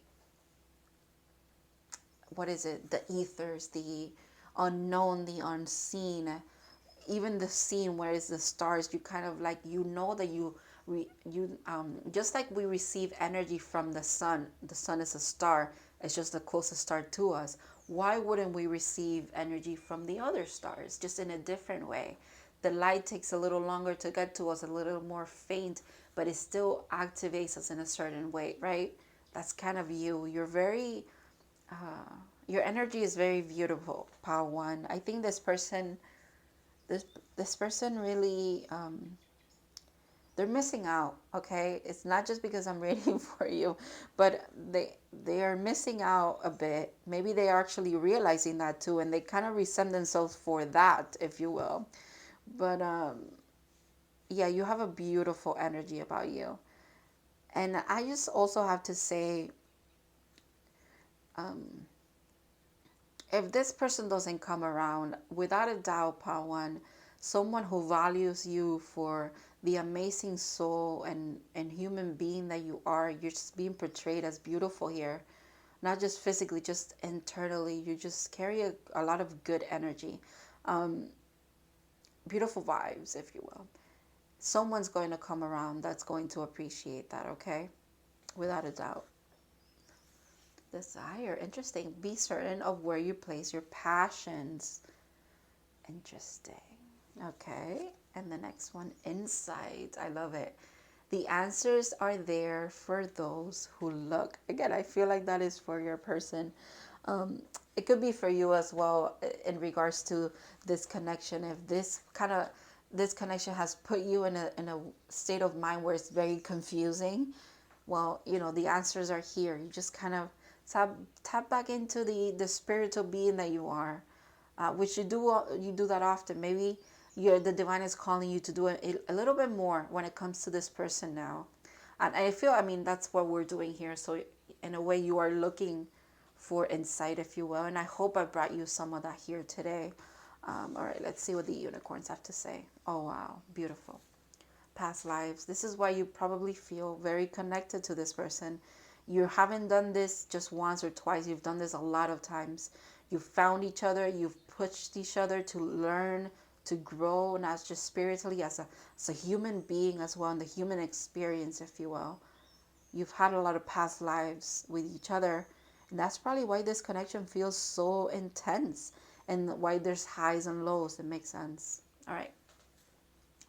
Speaker 1: what is it? The ethers, the unknown, the unseen, even the scene where it's the stars. You kind of like, you know, that just like we receive energy from the sun. The sun is a star. It's just the closest star to us. Why wouldn't we receive energy from the other stars, just in a different way? The light takes a little longer to get to us, a little more faint, but it still activates us in a certain way, right? That's kind of you. You're very, your energy is very beautiful, Power One. I think this person, this person really, they're missing out. Okay, it's not just because I'm reading for you, but they are missing out a bit. Maybe they are actually realizing that too, and they kind of resent themselves for that, if you will. But yeah, you have a beautiful energy about you. And I just also have to say, if this person doesn't come around, without a doubt, Pawan, someone who values you for the amazing soul and human being that you are, you're just being portrayed as beautiful here. Not just physically, just internally. You just carry a lot of good energy. Beautiful vibes, if you will. Someone's going to come around that's going to appreciate that, okay? Without a doubt. Desire, interesting. Be certain of where you place your passions. Interesting. Okay, and the next one, insight. I love it. The answers are there for those who look. Again, I feel like that is for your person. It could be for you as well, in regards to this connection. If this connection has put you in a state of mind where it's very confusing, well, you know, the answers are here. You just kind of tap back into the spiritual being that you are, which you do that often. Maybe the divine is calling you to do a little bit more when it comes to this person now. And I feel, I mean, that's what we're doing here. So in a way, you are looking for insight, if you will. And I hope I brought you some of that here today. All right, let's see what the unicorns have to say. Oh, wow, beautiful. Past lives. This is why you probably feel very connected to this person. You haven't done this just once or twice. You've done this a lot of times. You've found each other. You've pushed each other to learn, to grow, not just spiritually, as a human being as well, in the human experience, if you will. You've had a lot of past lives with each other. And that's probably why this connection feels so intense, and why there's highs and lows. It makes sense. All right.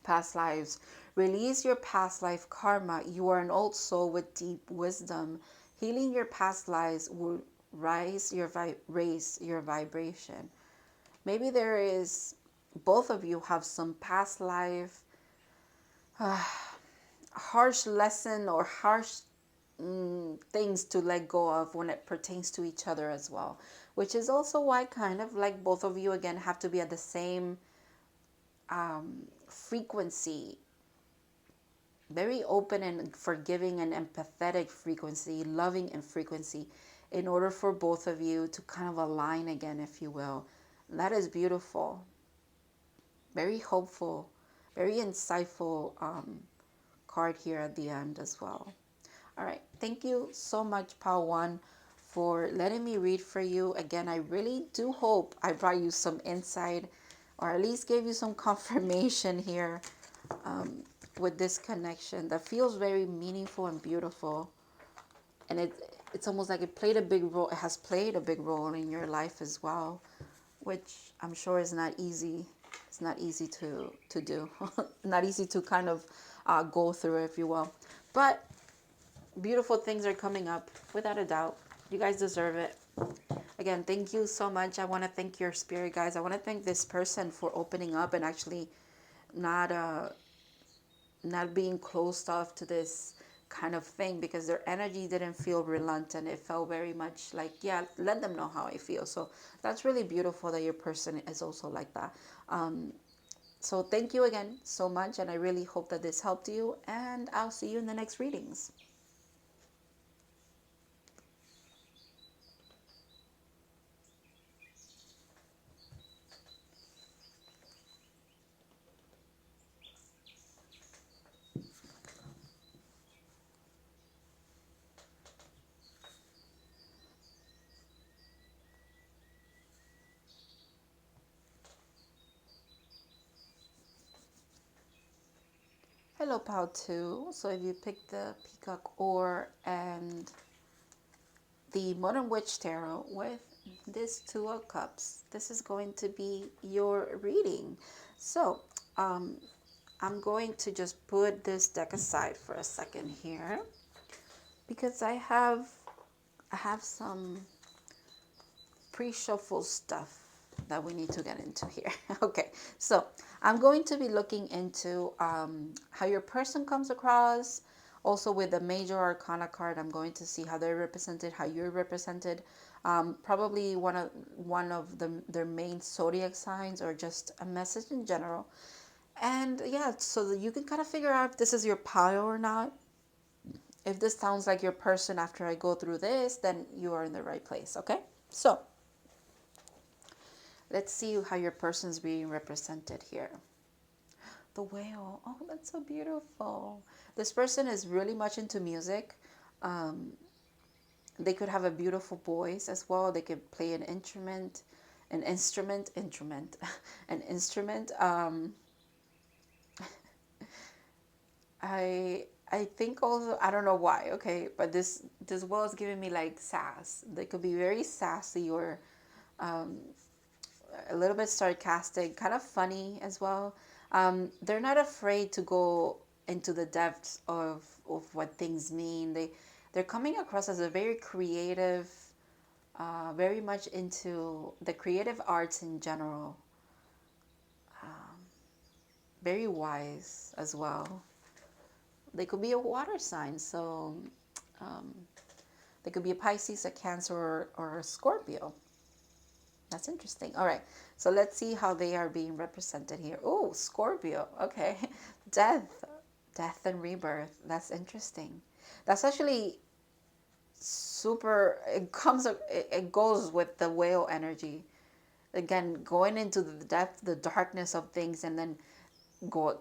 Speaker 1: Past lives. Release your past life karma. You are an old soul with deep wisdom. Healing your past lives will raise your vibration. Maybe there is both of you have some past life harsh lesson or harsh things to let go of when it pertains to each other as well, which is also why kind of like both of you again have to be at the same frequency, very open and forgiving and empathetic frequency, loving and frequency, in order for both of you to kind of align again, if you will. That is beautiful, very hopeful, very insightful card here at the end as well. All right, thank you so much, Pal One, for letting me read for you. Again, I really do hope I brought you some insight, or at least gave you some confirmation here with this connection that feels very meaningful and beautiful. And it's almost like it played a big role. It has played a big role in your life as well, which I'm sure is not easy. It's not easy to do, not easy to kind of go through, if you will. But beautiful things are coming up, without a doubt. You guys deserve it. Again, thank you so much. I want to thank your spirit guys. I want to thank this person for opening up and actually not not being closed off to this kind of thing, because their energy didn't feel reluctant. It felt very much like, yeah, let them know how I feel. So that's really beautiful that your person is also like that. So thank you again so much, and I really hope that this helped you, and I'll see you in the next readings. Hello, Pal 2. So if you pick the Peacock Ore and the Modern Witch Tarot with this Two of Cups, this is going to be your reading. So I'm going to just put this deck aside for a second here, because I have some pre-shuffle stuff that we need to get into here. Okay, so I'm going to be looking into how your person comes across. Also with the Major Arcana card, I'm going to see how they're represented, how you're represented. Probably one of their main zodiac signs, or just a message in general. And yeah, so that you can kind of figure out if this is your pile or not. If this sounds like your person after I go through this, then you are in the right place, okay? So let's see how your person's being represented here. The whale. Oh, that's so beautiful. This person is really much into music. They could have a beautiful voice as well. They could play an instrument. An instrument. I think also, I don't know why, okay, but this whale is giving me like sass. They could be very sassy, or a little bit sarcastic, kind of funny as well. They're not afraid to go into the depths of what things mean. They're coming across as a very creative, very much into the creative arts in general. Very wise as well. They could be a water sign, so they could be a Pisces, a Cancer, or a Scorpio. That's interesting. All right, so let's see how they are being represented here. Oh, Scorpio. Okay, death, death and rebirth. That's interesting. That's actually super. It goes with the whale energy. Again, going into the depth, the darkness of things, and then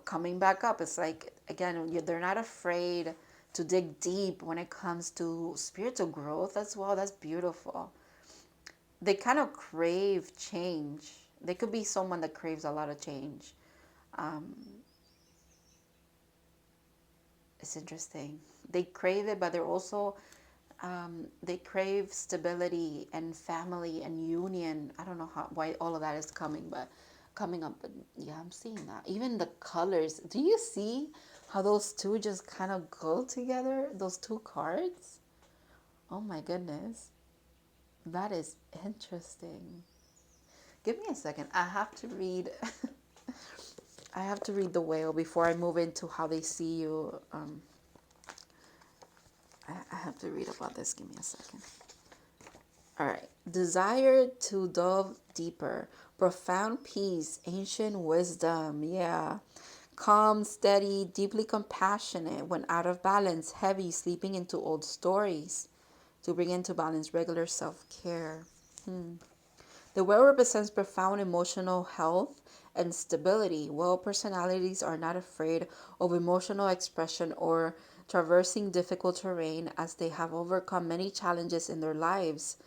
Speaker 1: coming back up. It's like, again, they're not afraid to dig deep when it comes to spiritual growth as well. That's beautiful. They kind of crave change. They could be someone that craves a lot of change. It's interesting. They crave it, but they're also they crave stability and family and union. I don't know why all of that is coming up, but yeah, I'm seeing that. Even the colors. Do you see how those two just kind of go together? Those two cards. Oh my goodness. That is interesting. Give me a second. I have to read I have to read the whale before I move into how they see you. I have to read about this. Give me a second. All right. Desire to delve deeper. Profound peace. Ancient wisdom. Yeah. Calm, steady, deeply compassionate. When out of balance, heavy, sleeping into old stories. To bring into balance regular self-care. The whale represents profound emotional health and stability. Whale personalities are not afraid of emotional expression or traversing difficult terrain as they have overcome many challenges in their lives.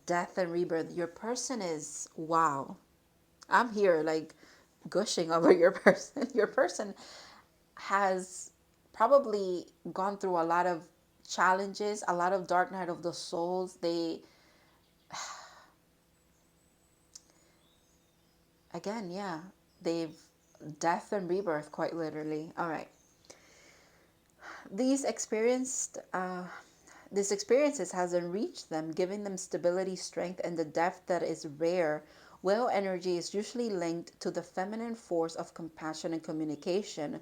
Speaker 1: Death and rebirth. Your person is wow. I'm here like gushing over your person. Your person has probably gone through a lot of challenges, a lot of dark night of the souls. Again, yeah, they've death and rebirth, quite literally. All right. These experienced, these experiences has enriched them, giving them stability, strength, and the depth that is rare. Whale energy is usually linked to the feminine force of compassion and communication.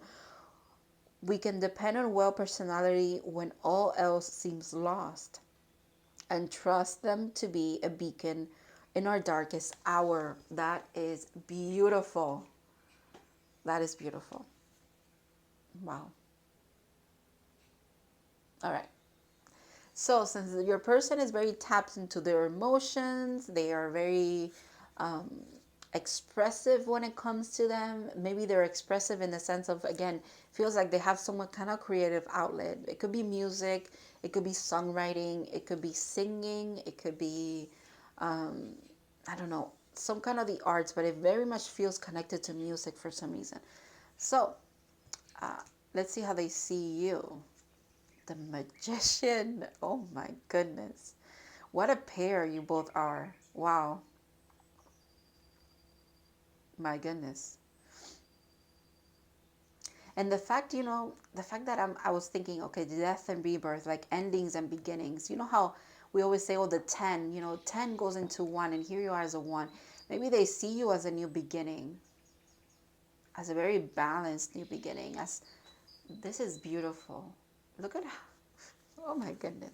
Speaker 1: We can depend on whale personality when all else seems lost, and trust them to be a beacon in our darkest hour. That is beautiful. That is beautiful. Wow. All right. So, since your person is very tapped into their emotions, they are very expressive when it comes to them. Maybe they're expressive in the sense of, again, feels like they have some kind of creative outlet. It could be music, it could be songwriting, it could be singing, it could be, I don't know, some kind of the arts, but it very much feels connected to music for some reason. So, let's see how they see you. The Magician. Oh my goodness. What a pair you both are. Wow. My goodness. And the fact, the fact that I was thinking, okay, death and rebirth, like endings and beginnings. You know how we always say, oh, the 10, 10 goes into 1, and here you are as a 1. Maybe they see you as a new beginning, as a very balanced new beginning. As this is beautiful. Look at how, oh my goodness.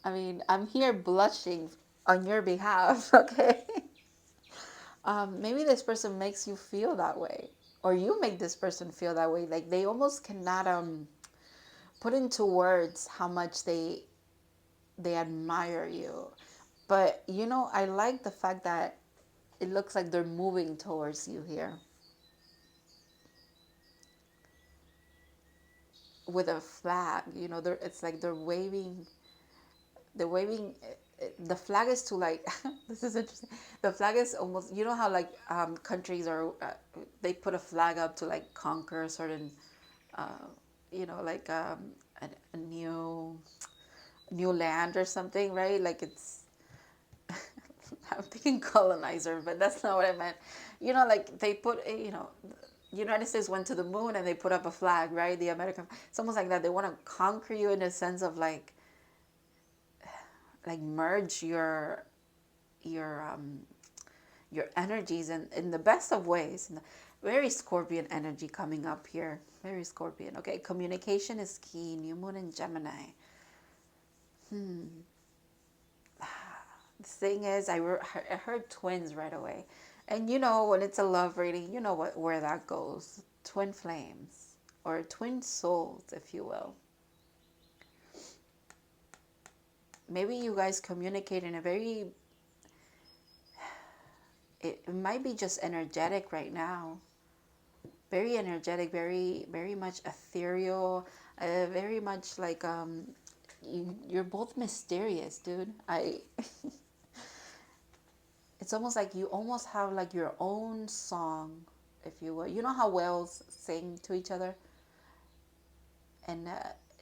Speaker 1: I mean, I'm here blushing on your behalf, okay? Maybe this person makes you feel that way, or you make this person feel that way. Like they almost cannot put into words how much they admire you. But I like the fact that it looks like they're moving towards you here with a flag. It's like they're waving the flag is to like this is interesting. The flag is almost, how like countries are they put a flag up to like conquer a certain like a new land or something, right? Like it's I'm thinking colonizer, but that's not what I meant. Like they put United States went to the moon and they put up a flag, right? The American, it's almost like that. They want to conquer you in a sense of like merge your your energies in the best of ways. Very Scorpion energy coming up here. Very Scorpion. Okay, communication is key. New moon in Gemini. The thing is, I heard twins right away. And when it's a love reading, where that goes. Twin flames. Or twin souls, if you will. Maybe you guys communicate in a very, it might be just energetic right now. Very energetic, very, very much ethereal, very much like, you're both mysterious, dude. It's almost like you almost have like your own song, if you will. You know how whales sing to each other? And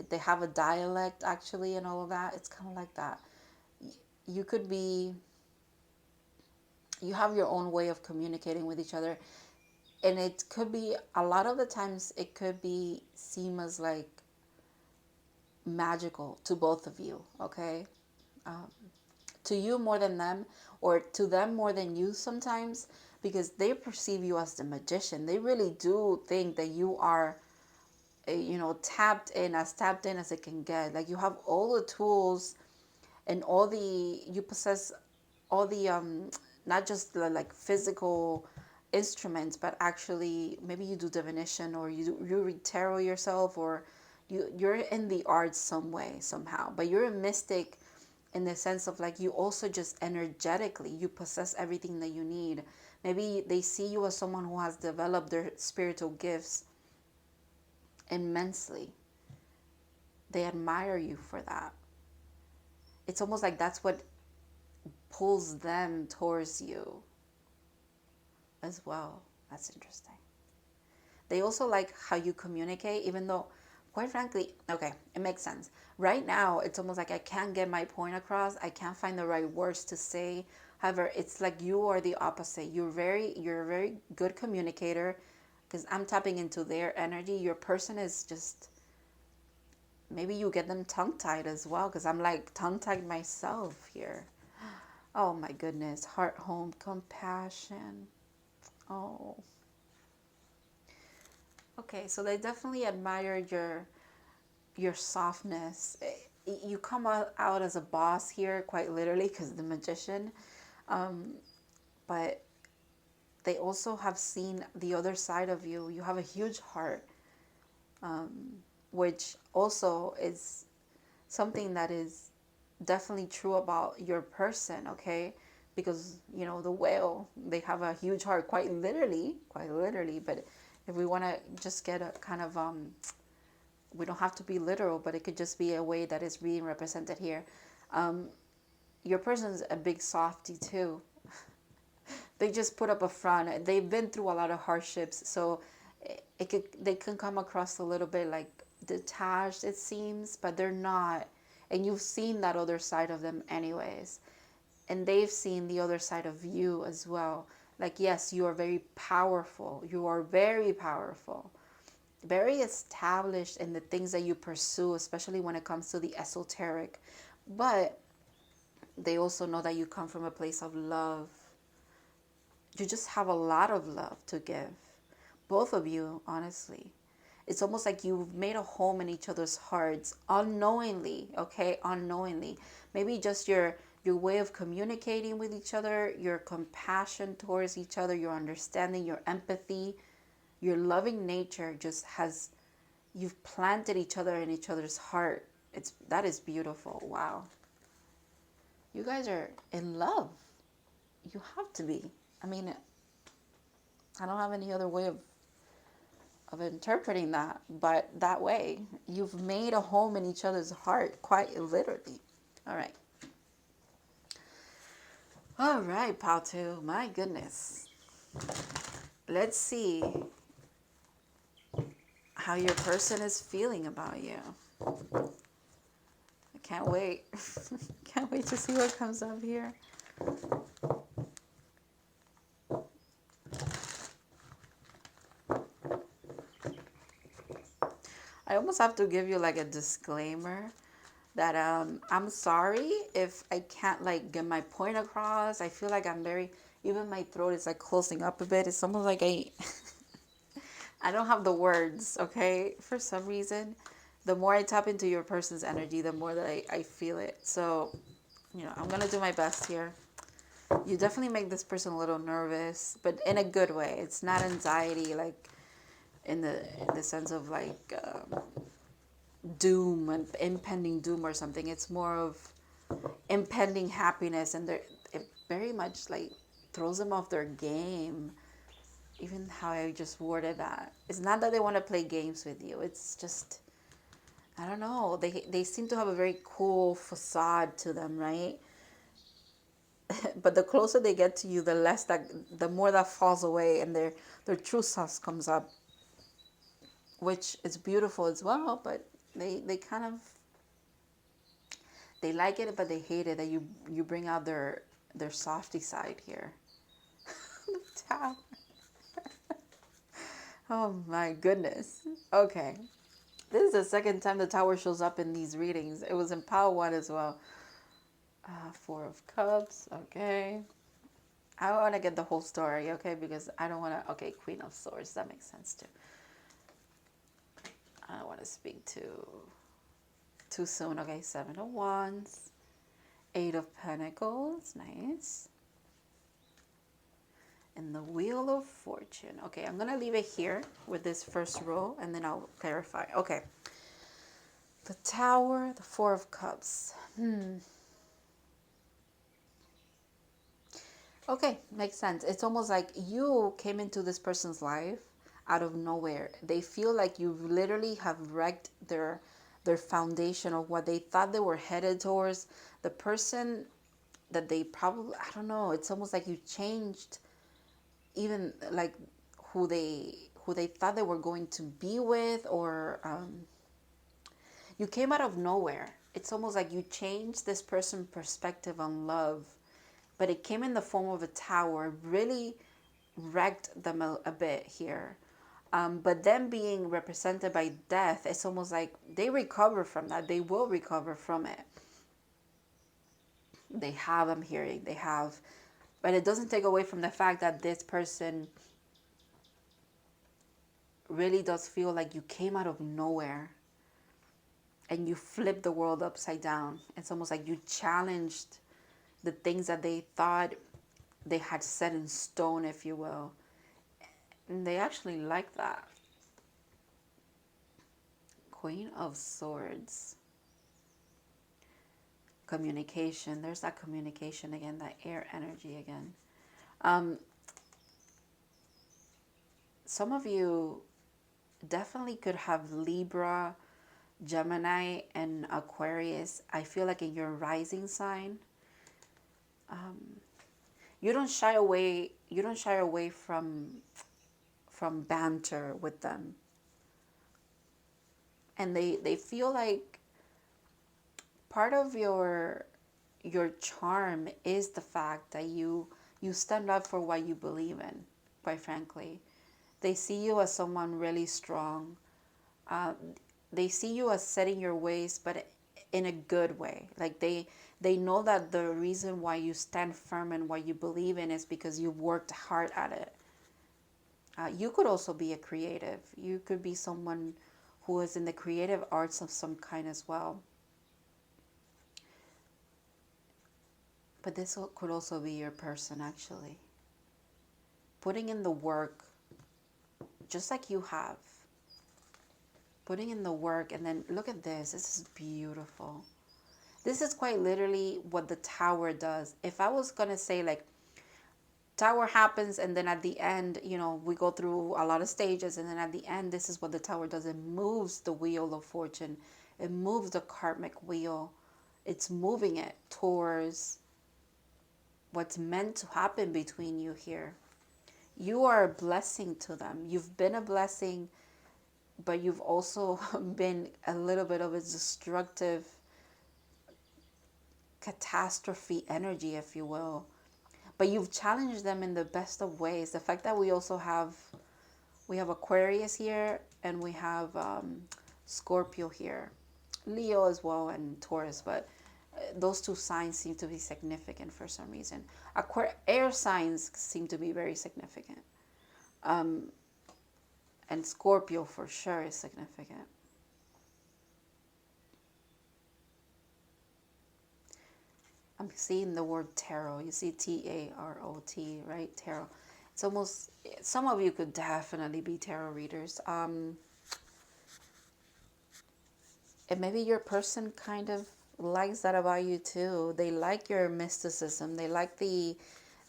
Speaker 1: they have a dialect actually and all of that. It's kind of like that. You could be, you have your own way of communicating with each other. And it could be, a lot of the times, it could be seem as like magical to both of you, okay? To you more than them, or to them more than you sometimes. because they perceive you as the magician. They really do think that you are, tapped in as it can get. Like you have all the tools and you possess all the not just the like physical instruments, but actually maybe you do divination, or you read tarot yourself, or you're in the arts some way somehow, but you're a mystic in the sense of like you also just energetically you possess everything that you need. Maybe they see you as someone who has developed their spiritual gifts immensely. They admire you for that. It's almost like that's what pulls them towards you as well. That's interesting. They also like how you communicate, even though, quite frankly, okay, it makes sense. Right now, it's almost like I can't get my point across. I can't find the right words to say. However, it's like you are the opposite. You're a very good communicator, because I'm tapping into their energy. Your person is just, maybe you get them tongue-tied as well, because I'm like tongue-tied myself here. Oh my goodness. Heart, home, compassion. Oh. Okay, so they definitely admire your softness. You come out as a boss here, quite literally, because the magician. But they also have seen the other side of you. You have a huge heart, which also is something that is definitely true about your person, okay? Because, the whale, they have a huge heart, quite literally, but if we want to just get a kind of, we don't have to be literal, but it could just be a way that is being represented here. Your person's a big softy too. They just put up a front. They've been through a lot of hardships, so they can come across a little bit like detached, it seems, but they're not. And you've seen that other side of them anyways, and they've seen the other side of you as well. Like, yes, you are very powerful. You are very powerful, very established in the things that you pursue, especially when it comes to the esoteric. But they also know that you come from a place of love. You just have a lot of love to give. Both of you, honestly. It's almost like you've made a home in each other's hearts unknowingly, okay? Unknowingly. Maybe just your way of communicating with each other, your compassion towards each other, your understanding, your empathy, your loving nature just has, you've planted each other in each other's heart. That is beautiful. Wow. You guys are in love. You have to be. I mean, I don't have any other way of interpreting that, but that way. You've made a home in each other's heart, quite literally. All right. All right, Patu. My goodness. Let's see how your person is feeling about you. I can't wait. Can't wait to see what comes up here. I almost have to give you like a disclaimer that I'm sorry if I can't like get my point across. I feel like I'm very, even my throat is like closing up a bit. It's almost like I don't have the words, okay? For some reason, the more I tap into your person's energy, the more that I feel it. So, I'm going to do my best here. You definitely make this person a little nervous, but in a good way. It's not anxiety, like in the sense of like doom and impending doom or something. It's more of impending happiness, and it very much like throws them off their game. Even how I just worded that. It's not that they want to play games with you. It's just, I don't know. They seem to have a very cool facade to them, right? But the closer they get to you, the more that falls away, and their true self comes up, which is beautiful as well. But they kind of, they like it, but they hate it that you bring out their softy side here. The tower. Oh my goodness. Okay. This is the second time the tower shows up in these readings. It was in Pile 1 as well. Four of Cups. Okay. I want to get the whole story, okay? Because I don't want to... Okay, Queen of Swords. That makes sense too. I don't want to speak too soon. Okay, Seven of Wands. Eight of Pentacles. Nice. And the Wheel of Fortune. Okay, I'm going to leave it here with this first row, and then I'll clarify. Okay. The Tower, the Four of Cups. Okay, makes sense. It's almost like you came into this person's life out of nowhere. They feel like you literally have wrecked their foundation of what they thought they were headed towards. The person that they probably, I don't know, it's almost like you changed even like who they thought they were going to be with, or you came out of nowhere. It's almost like you changed this person's perspective on love, but it came in the form of a tower, really wrecked them a bit here. But them being represented by death, it's almost like they recover from that. They will recover from it. They have, I'm hearing, they have. But it doesn't take away from the fact that this person really does feel like you came out of nowhere and you flipped the world upside down. It's almost like you challenged the things that they thought they had set in stone, if you will. And they actually like that. Queen of Swords. Communication. There's that communication again, that air energy again. Some of you definitely could have Libra, Gemini, and Aquarius. I feel like in your rising sign, you don't shy away. You don't shy away from banter with them, and they feel like part of your charm is the fact that you stand up for what you believe in. Quite frankly, they see you as someone really strong. They see you as setting your ways, but in a good way. Like they know that the reason why you stand firm in what you believe in is because you've worked hard at it. You could also be a creative. You could be someone who is in the creative arts of some kind as well. But this could also be your person, actually. Putting in the work, just like you have. Putting in the work, and then look at this. This is beautiful. This is quite literally what the Tower does. If I was going to say, like, Tower happens, and then at the end, you know, we go through a lot of stages, and then at the end, this is what the Tower does. It moves the Wheel of Fortune. It moves the karmic wheel. It's moving it towards what's meant to happen between you here. You are a blessing to them. You've been a blessing, but you've also been a little bit of a destructive catastrophe energy, if you will. But you've challenged them in the best of ways. The fact that we also have Aquarius here, and we have Scorpio here, Leo as well, and Taurus, but those two signs seem to be significant for some reason. Air signs seem to be very significant. And Scorpio for sure is significant. I'm seeing the word tarot. You see Tarot, right? Tarot. It's almost, some of you could definitely be tarot readers. And maybe your person kind of likes that about you too. They like your mysticism. They like the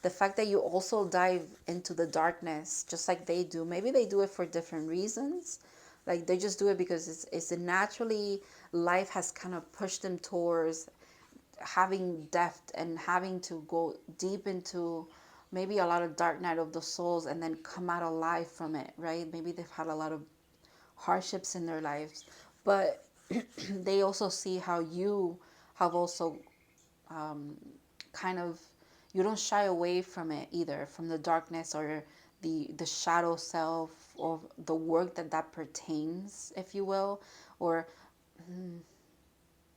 Speaker 1: fact that you also dive into the darkness just like they do. Maybe they do it for different reasons. Like they just do it because it's naturally, life has kind of pushed them towards having depth and having to go deep into maybe a lot of dark night of the souls and then come out alive from it, right? Maybe they've had a lot of hardships in their lives, but they also see how you have also kind of, you don't shy away from it either, from the darkness or the shadow self, or the work that pertains, if you will, or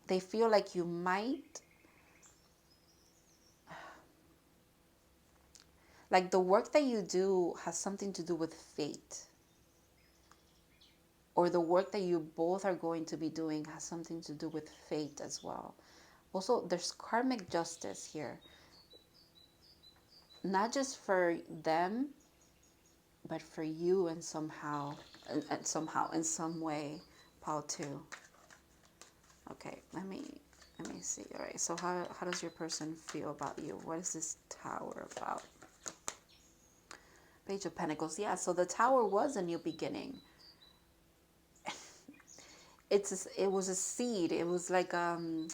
Speaker 1: they feel like you might Like the work that you do has something to do with fate, or the work that you both are going to be doing has something to do with fate as well. Also, there's karmic justice here, not just for them, but for you, and somehow, in some way, Paul too. Okay, let me see. All right, so how does your person feel about you? What is this Tower about? Page of Pentacles. Yeah, so the Tower was a new beginning. It was a seed. It was like an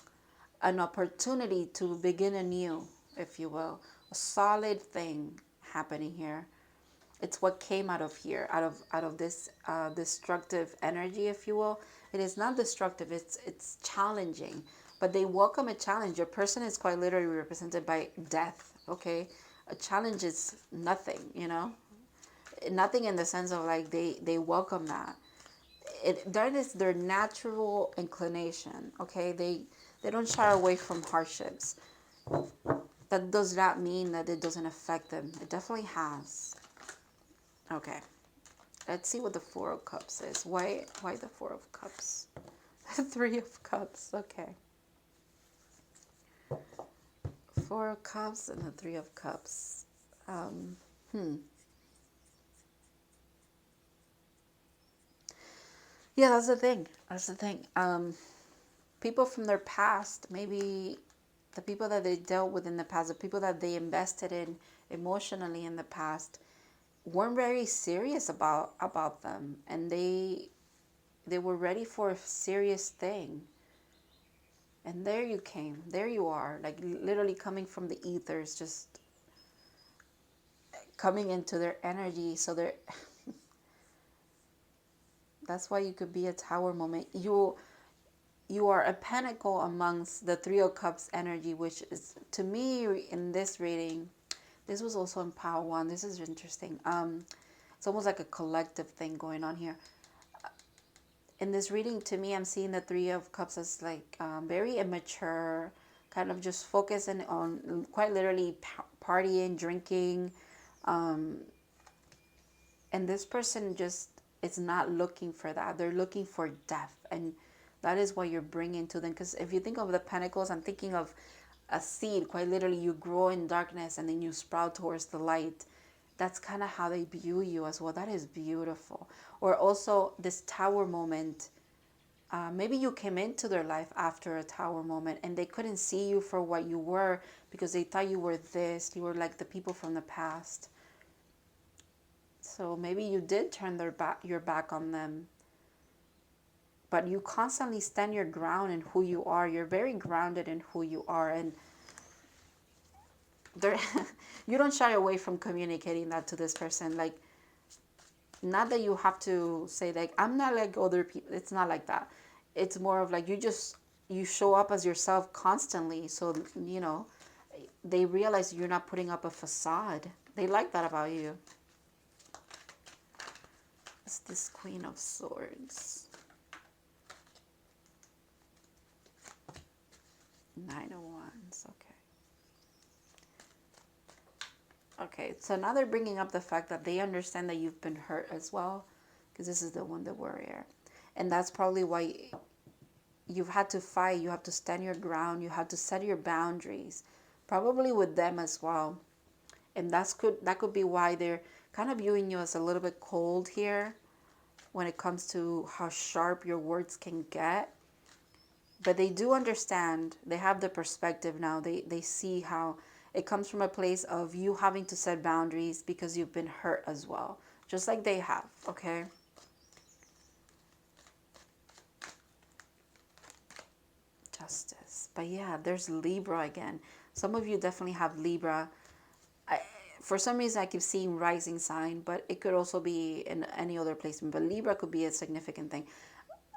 Speaker 1: opportunity to begin anew, if you will. A solid thing happening here. It's what came out of here, out of this destructive energy, if you will. It is not destructive. It's challenging, but they welcome a challenge. Your person is quite literally represented by death. Okay, a challenge is nothing. Nothing in the sense of like they welcome that. That is their natural inclination. Okay, they don't shy away from hardships. That does not mean that it doesn't affect them. It definitely has. Okay, let's see what the Four of Cups is. Why the Four of Cups? The Three of Cups. Okay, Four of Cups and the Three of Cups. Yeah, that's the thing. That's the thing. People from their past, maybe the people that they dealt with in the past, the people that they invested in emotionally in the past, weren't very serious about them, and they were ready for a serious thing. And there you came. There you are, like literally coming from the ethers, just coming into their energy. So they're that's why you could be a Tower moment. You are a pinnacle amongst the Three of Cups energy, which is, to me, in this reading, this was also in Power One. This is interesting. It's almost like a collective thing going on here. In this reading, to me, I'm seeing the Three of Cups as like very immature, kind of just focusing on quite literally partying, drinking. And this person just is not looking for that. They're looking for death. And that is what you're bringing to them. Because if you think of the Pentacles, I'm thinking of a seed. Quite literally, you grow in darkness and then you sprout towards the light. That's kind of how they view you as well. That is beautiful. Or also this Tower moment. Maybe you came into their life after a Tower moment and they couldn't see you for what you were because they thought you were this. You were like the people from the past. So maybe you did turn your back on them. But you constantly stand your ground in who you are. You're very grounded in who you are. And you don't shy away from communicating that to this person. Like, not that you have to say, like, I'm not like other people. It's not like that. It's more of like you show up as yourself constantly. So, they realize you're not putting up a facade. They like that about you. It's this Queen of Swords. Nine of Wands. Okay, so now they're bringing up the fact that they understand that you've been hurt as well, because this is the one, the Warrior. And that's probably why you've had to fight. You have to stand your ground. You have to set your boundaries, probably with them as well. And that could be why they're kind of viewing you as a little bit cold here when it comes to how sharp your words can get. But they do understand. They have the perspective now. They see how it comes from a place of you having to set boundaries because you've been hurt as well, just like they have, okay? Justice. But yeah, there's Libra again. Some of you definitely have Libra. For some reason, I keep seeing rising sign, but it could also be in any other placement. But Libra could be a significant thing.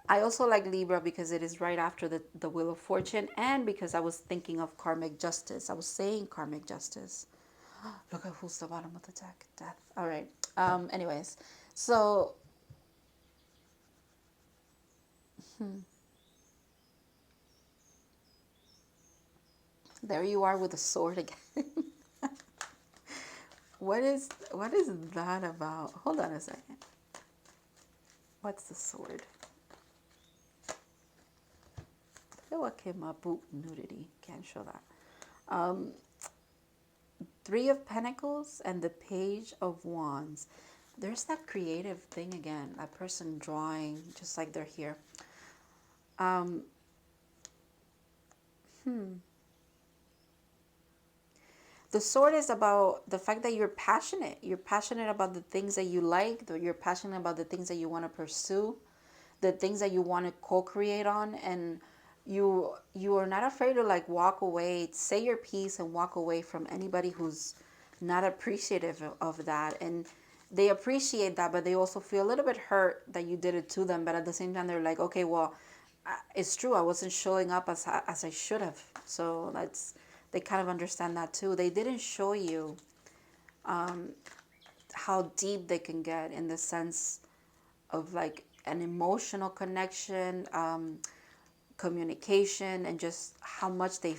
Speaker 1: I also like Libra because it is right after the Wheel of Fortune, and because I was thinking of karmic justice. I was saying karmic justice. Look at who's the bottom of the deck. Death. All right. Anyways, so there you are with a sword again. What is that about? Hold on a second. What's the sword? What came up? Ooh, nudity. Can't show that. Three of Pentacles and the Page of Wands. There's that creative thing again. That person drawing, just like they're here. The sword is about the fact that you're passionate. You're passionate about the things that you like. You're passionate about the things that you want to pursue, the things that you want to co-create on, and you are not afraid to like walk away, say your piece, and walk away from anybody who's not appreciative of that. And they appreciate that, but they also feel a little bit hurt that you did it to them. But at the same time, they're like, okay, well, it's true. I wasn't showing up as I should have. So they kind of understand that too. They didn't show you how deep they can get in the sense of like an emotional connection, communication, and just how much they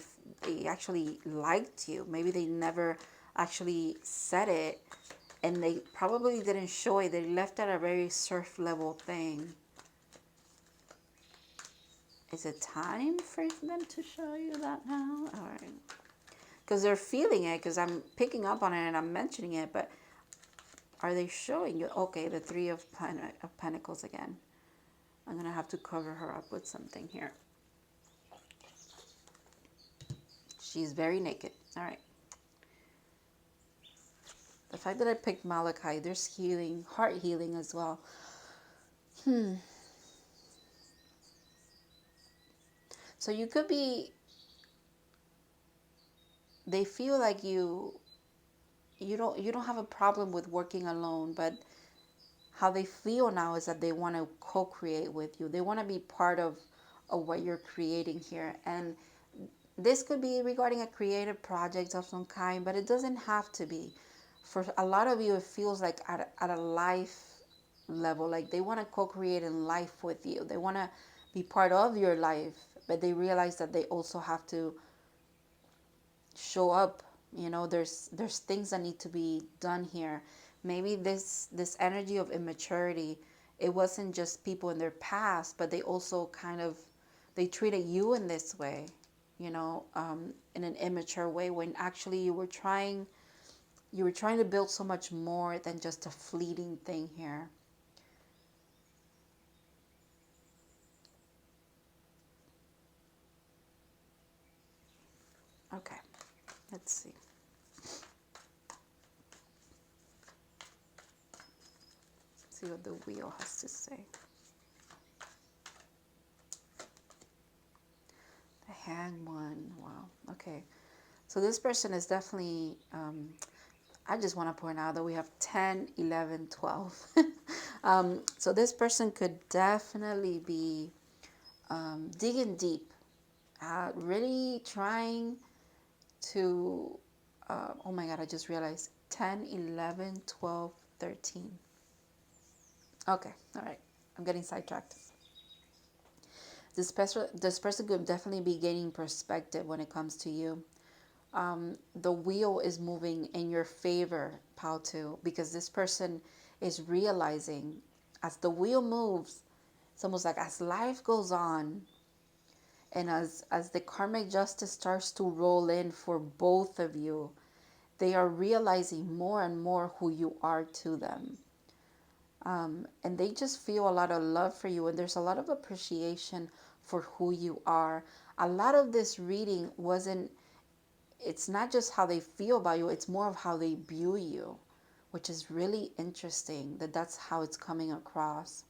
Speaker 1: actually liked you. Maybe they never actually said it, and they probably didn't show it. They left at a very surface level thing. Is it time for them to show you that now? All right. Because they're feeling it, because I'm picking up on it and I'm mentioning it, but are they showing you? Okay, the Three of Pentacles again. I'm going to have to cover her up with something here. She's very naked. All right. The fact that I picked Malachi, there's healing, heart healing as well. So you could be, they feel like you don't have a problem with working alone, but how they feel now is that they want to co-create with you. They want to be part of what you're creating here. And this could be regarding a creative project of some kind, but it doesn't have to be. For a lot of you, it feels like at a life level, like they want to co-create in life with you. They want to be part of your life, but they realize that they also have to show up. You know, there's things that need to be done here. Maybe this energy of immaturity, it wasn't just people in their past, but they also kind of, they treated you in this way, you know, in an immature way, when actually you were trying to build so much more than just a fleeting thing here. Okay, let's see. See what the wheel has to say. The Hanged One. Wow. Okay. So this person is definitely, I just want to point out that we have 10, 11, 12. So this person could definitely be digging deep, really trying to, oh my God, I just realized 10, 11, 12, 13. Okay, all right. I'm getting sidetracked. This person could definitely be gaining perspective when it comes to you. The wheel is moving in your favor, Pal 2, because this person is realizing as the wheel moves, it's almost like as life goes on and as the karmic justice starts to roll in for both of you, they are realizing more and more who you are to them. And they just feel a lot of love for you, and there's a lot of appreciation for who you are. A lot of this reading it's not just how they feel about you, it's more of how they view you, which is really interesting that's how it's coming across.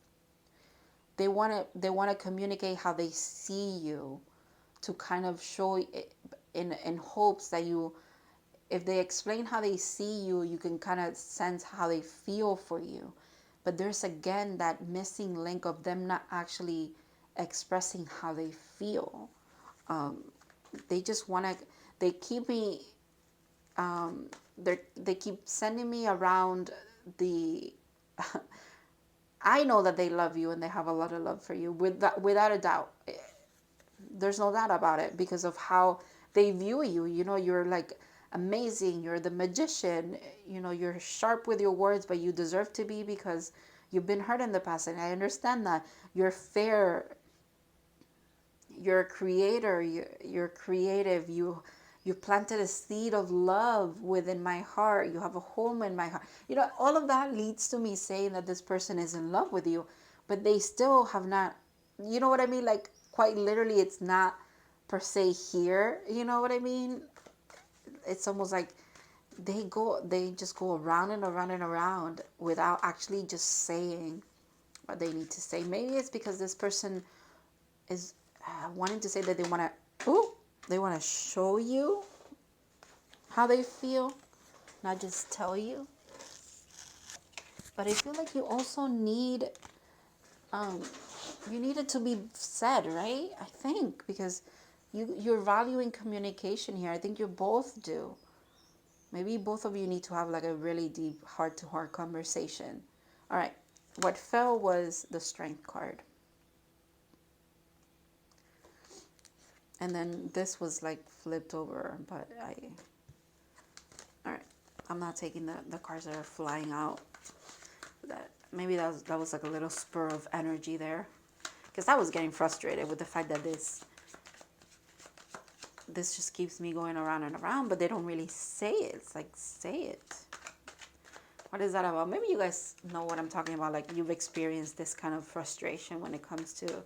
Speaker 1: They want to communicate how they see you, to kind of show in hopes that you, if they explain how they see you, you can kind of sense how they feel for you. But there's again that missing link of them not actually expressing how they feel. They just want to, they keep me, they keep sending me around the, I know that they love you and they have a lot of love for you, without a doubt. There's no doubt about it, because of how they view you. You know, you're like amazing, you're the magician, you know, you're sharp with your words, but you deserve to be because you've been hurt in the past. And I understand that. You're fair, you're a creator, you're creative, you planted a seed of love within my heart, you have a home in my heart. You know, all of that leads to me saying that this person is in love with you, but they still have not, you know what I mean, like quite literally it's not per se here, you know what I mean. It's almost like they just go around and around and around without actually just saying what they need to say. Maybe it's because this person is wanting to say that they want to show you how they feel, not just tell you. But I feel like you also need, you need it to be said, right? I think because you're valuing communication here. I think you both do. Maybe both of you need to have like a really deep heart-to-heart conversation. All right, what fell was the Strength card. And then this was like flipped over, but all right, I'm not taking the cards that are flying out. Maybe that was like a little spur of energy there. Because I was getting frustrated with the fact that this just keeps me going around and around, but they don't really say it. It's like, say it. What is that about? Maybe you guys know what I'm talking about. Like you've experienced this kind of frustration when it comes to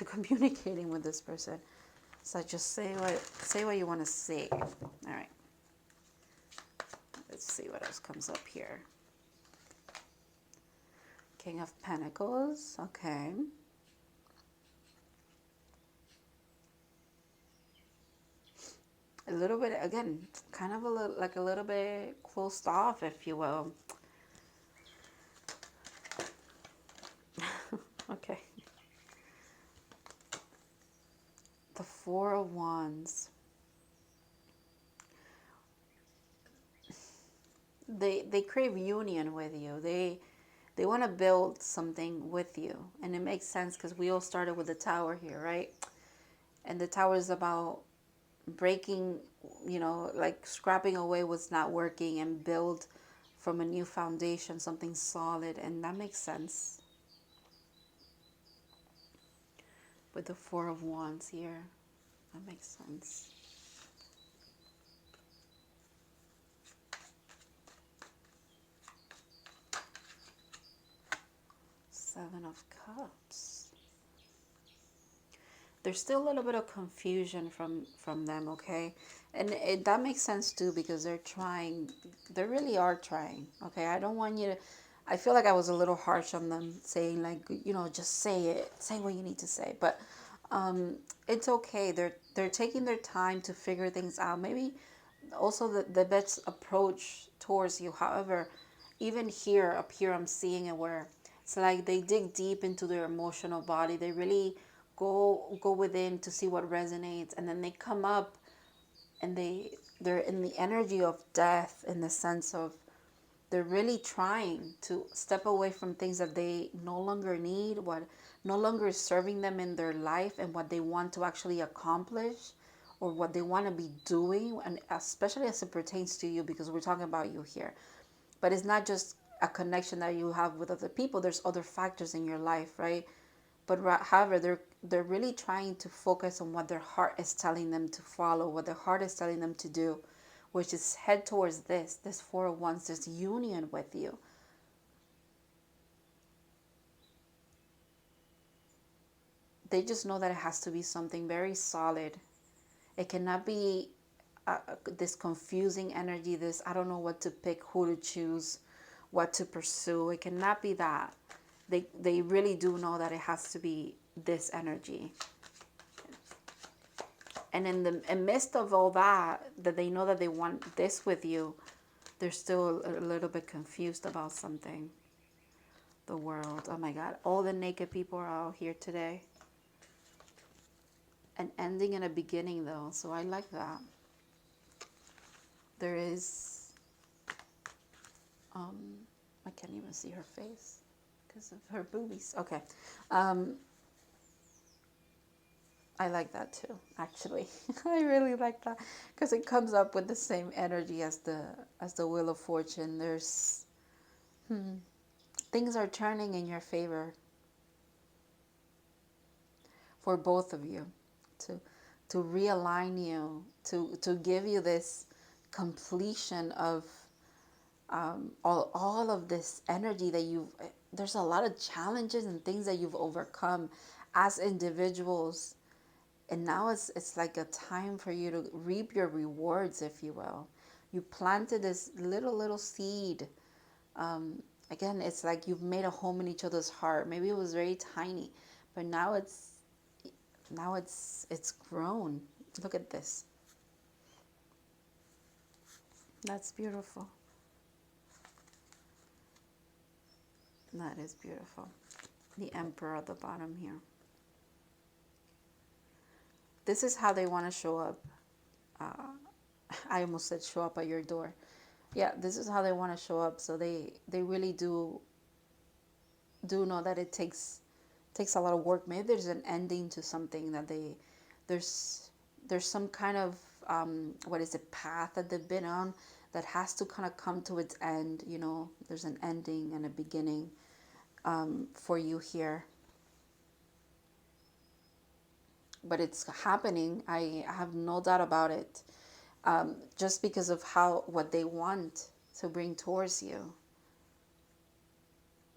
Speaker 1: communicating with this person. So just say what you want to say. All right. Let's see what else comes up here. King of Pentacles. Okay. A little bit, again, kind of like a little bit closed off, if you will. Okay. The Four of Wands. They crave union with you. They want to build something with you. And it makes sense because we all started with the Tower here, right? And the Tower is about breaking, you know, like scrapping away what's not working and build from a new foundation, something solid. And that makes sense with the Four of Wands here. That makes sense. Seven of Cups. There's still a little bit of confusion from them, okay? And that makes sense too because they're trying. They really are trying, okay? I don't want you to... I feel like I was a little harsh on them saying like, you know, just say it. Say what you need to say. But it's okay. They're taking their time to figure things out. Maybe also the best approach towards you. However, even here, up here, I'm seeing it where it's like they dig deep into their emotional body. They really go within to see what resonates, and then they come up and they're in the energy of death, in the sense of they're really trying to step away from things that they no longer need, what no longer is serving them in their life, and what they want to actually accomplish or what they want to be doing, and especially as it pertains to you, because we're talking about you here. But it's not just a connection that you have with other people. There's other factors in your life, right? But however, they're really trying to focus on what their heart is telling them to follow, what their heart is telling them to do, which is head towards this Four of Wands, this union with you. They just know that it has to be something very solid. It cannot be this confusing energy, this I don't know what to pick, who to choose, what to pursue. It cannot be that. They really do know that it has to be this energy. And in the midst of all that they know that they want this with you, they're still a little bit confused about something. The World. Oh my God. All the naked people are out here today. An ending and a beginning though. So I like that. There is... I can't even see her face because of her boobies. Okay. I like that too, actually. I really like that because it comes up with the same energy as the Wheel of Fortune. There's things are turning in your favor for both of you, to to realign you, to give you this completion of all of this energy that you've. There's a lot of challenges and things that you've overcome as individuals, and now it's like a time for you to reap your rewards, if you will. You planted this little seed. Again, it's like you've made a home in each other's heart. Maybe it was very tiny, but now it's grown. Look at this. That's beautiful. That is beautiful. The Emperor at the bottom here. This is how they want to show up. I almost said show up at your door. Yeah, this is how they want to show up. So they really do know that it takes a lot of work. Maybe there's an ending to something that there's some kind of what is it, path that they've been on that has to kind of come to its end. You know, there's an ending and a beginning for you here. But it's happening. I have no doubt about it. Just because of what they want to bring towards you.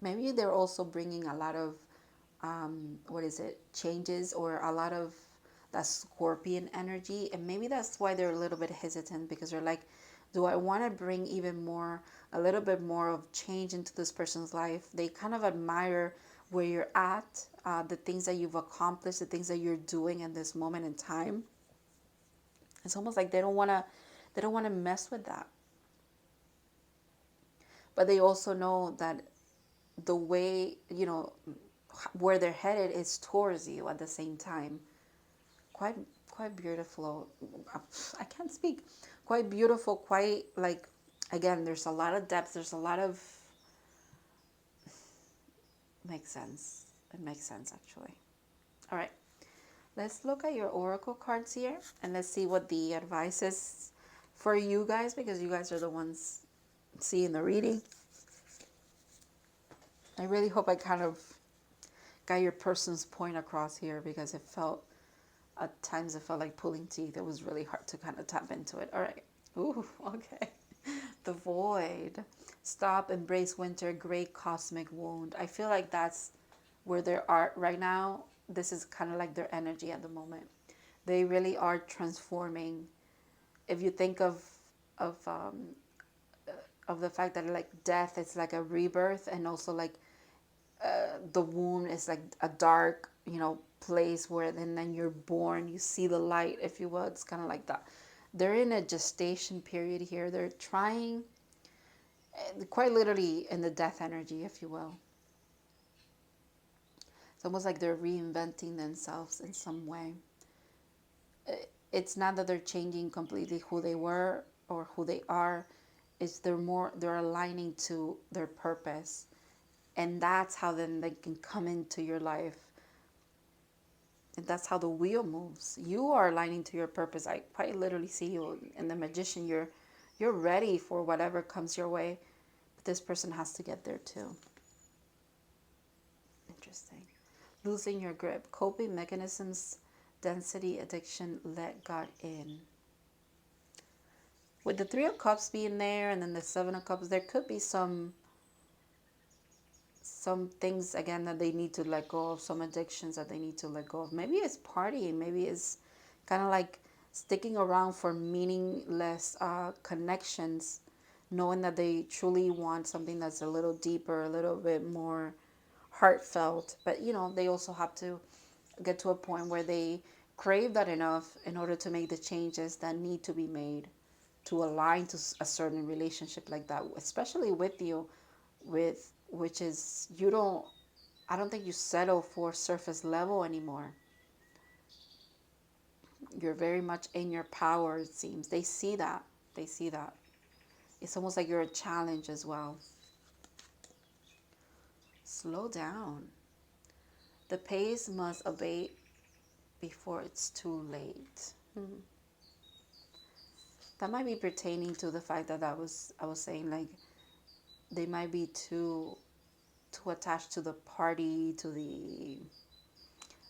Speaker 1: Maybe they're also bringing a lot of changes, or a lot of that Scorpion energy, and maybe that's why they're a little bit hesitant, because they're like, do I want to bring a little bit more of change into this person's life? They kind of admire where you're at, the things that you've accomplished, the things that you're doing in this moment in time. It's almost like they don't want to mess with that. But they also know that the way, where they're headed is towards you at the same time. Quite beautiful. I can't speak. Quite beautiful, quite like, again, there's a lot of depth, there's a lot of, makes sense. It makes sense, actually. All right. Let's look at your oracle cards here, and let's see what the advice is for you guys, because you guys are the ones seeing the reading. I really hope I kind of got your person's point across here, because at times it felt like pulling teeth. It was really hard to kind of tap into it. All right. Ooh, okay. The Void. Stop, embrace winter, great cosmic wound. I feel like that's where they are right now. This is kind of like their energy at the moment. They really are transforming. If you think of the fact that like death is like a rebirth, and also like the womb is like a dark, place where then you're born, you see the light, if you will. It's kind of like that. They're in a gestation period here. They're trying, quite literally in the death energy, if you will. It's almost like they're reinventing themselves in some way. It's not that they're changing completely who they were or who they are. It's they're aligning to their purpose. And that's how then they can come into your life. And that's how the wheel moves. You are aligning to your purpose. I quite literally see you in the Magician. You're ready for whatever comes your way. But this person has to get there too. Interesting. Losing your grip. Coping mechanisms, density, addiction, let God in. With the Three of Cups being there, and then the Seven of Cups, there could be some things, again, that they need to let go of, some addictions that they need to let go of. Maybe it's partying. Maybe it's kind of like sticking around for meaningless connections, knowing that they truly want something that's a little deeper, a little bit more heartfelt. But, they also have to get to a point where they crave that enough in order to make the changes that need to be made to align to a certain relationship like that, especially with you, which is, I don't think you settle for surface level anymore. You're very much in your power, it seems. They see that. It's almost like you're a challenge as well. Slow down. The pace must abate before it's too late. That might be pertaining to the fact that I was saying, like, they might be too attached to the party, to the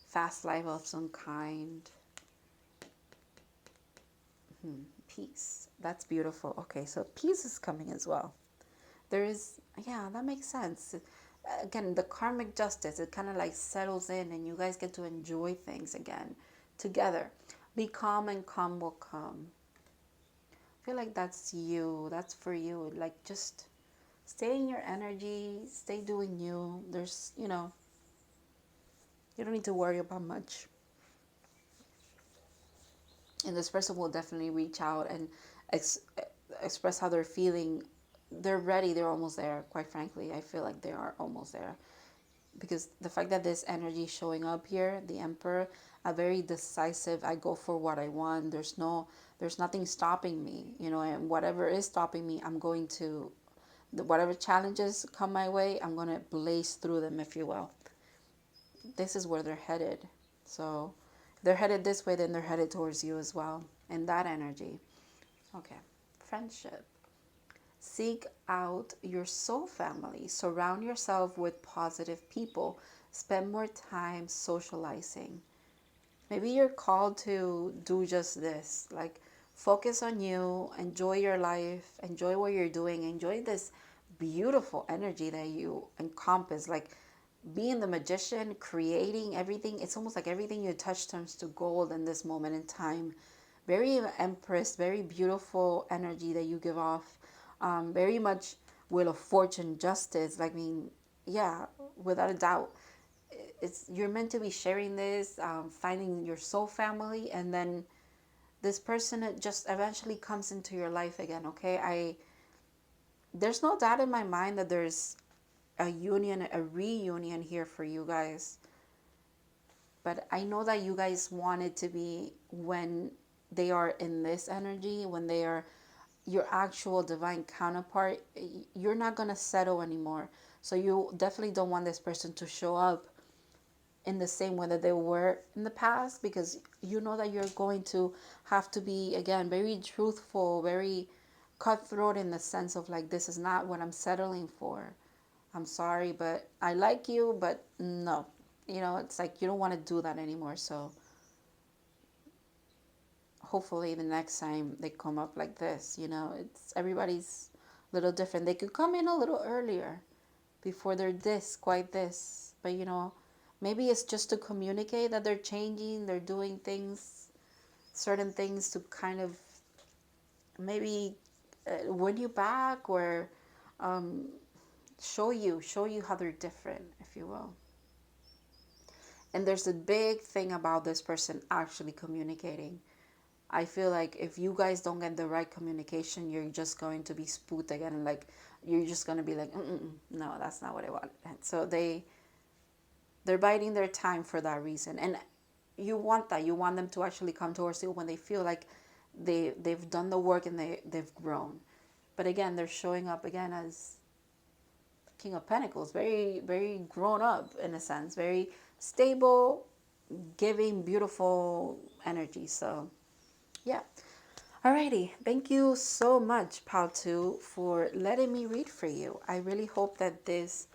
Speaker 1: fast life of some kind. Peace. That's beautiful. Okay, so peace is coming as well. There is, yeah, that makes sense. Again, the karmic justice, it kind of like settles in and you guys get to enjoy things again together. Be calm and calm will come. I feel like that's you. That's for you. Like, just stay in your energy. Stay doing you. There's, you know, you don't need to worry about much. And this person will definitely reach out and express how they're feeling. They're ready. They're almost there. Quite frankly, I feel like they are almost there. Because the fact that this energy is showing up here, the Emperor, a very decisive, I go for what I want. There's nothing stopping me, you know, and whatever is stopping me, I'm going to, whatever challenges come my way, I'm going to blaze through them, if you will. This is where they're headed. So if they're headed this way, then they're headed towards you as well. And that energy. Okay. Friendship. Seek out your soul family. Surround yourself with positive people. Spend more time socializing. Maybe you're called to do just this. Like, focus on you. Enjoy your life. Enjoy what you're doing. Enjoy this beautiful energy that you encompass. Like, being the magician, creating everything. It's almost like everything you touch turns to gold in this moment in time. Very Empress, very beautiful energy that you give off. Very much Wheel of Fortune, justice. Like, I mean, yeah, without a doubt, you're meant to be sharing this, finding your soul family, and then this person just eventually comes into your life again. Okay, there's no doubt in my mind that there's a reunion here for you guys. But I know that you guys want it to be when they are in this energy, when they are your actual divine counterpart. You're not going to settle anymore. So you definitely don't want this person to show up in the same way that they were in the past, because you know that you're going to have to be, again, very truthful, very cutthroat, in the sense of like, this is not what I'm settling for. I'm sorry, but I like you, but no. You know, it's like you don't want to do that anymore. So hopefully the next time they come up like this, you know, it's everybody's a little different. They could come in a little earlier before they're quite this. But, you know, maybe it's just to communicate that they're changing, they're doing things, certain things to kind of maybe win you back, or show you how they're different, if you will. And there's a big thing about this person actually communicating. I feel like if you guys don't get the right communication, you're just going to be spooked again. And like, you're just going to be like, no, that's not what I want. And so they're biding their time for that reason. And you want that. You want them to actually come towards you when they feel like they've done the work and they've grown. But again, they're showing up again as King of Pentacles, very, very grown up in a sense, very stable, giving beautiful energy. So yeah. Alrighty. Thank you so much, Pal2, for letting me read for you. I really hope that this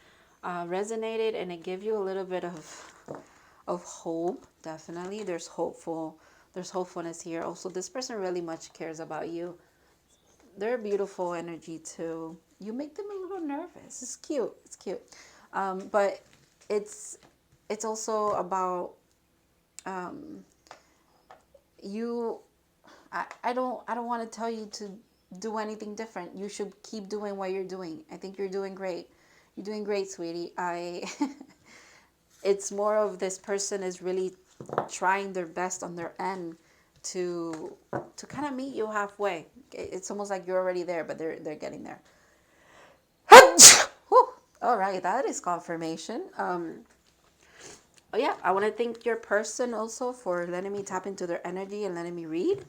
Speaker 1: resonated and it gave you a little bit of hope. Definitely. There's hopefulness here. Also, this person really much cares about you. They're beautiful energy too. You make them a little nervous. It's cute. It's cute. But it's also about you. I don't want to tell you to do anything different. You should keep doing what you're doing. I think you're doing great. You're doing great, sweetie. It's more of this person is really trying their best on their end to kind of meet you halfway. It's almost like you're already there, but they're getting there. All right, that is confirmation. Oh yeah, I want to thank your person also for letting me tap into their energy and letting me read.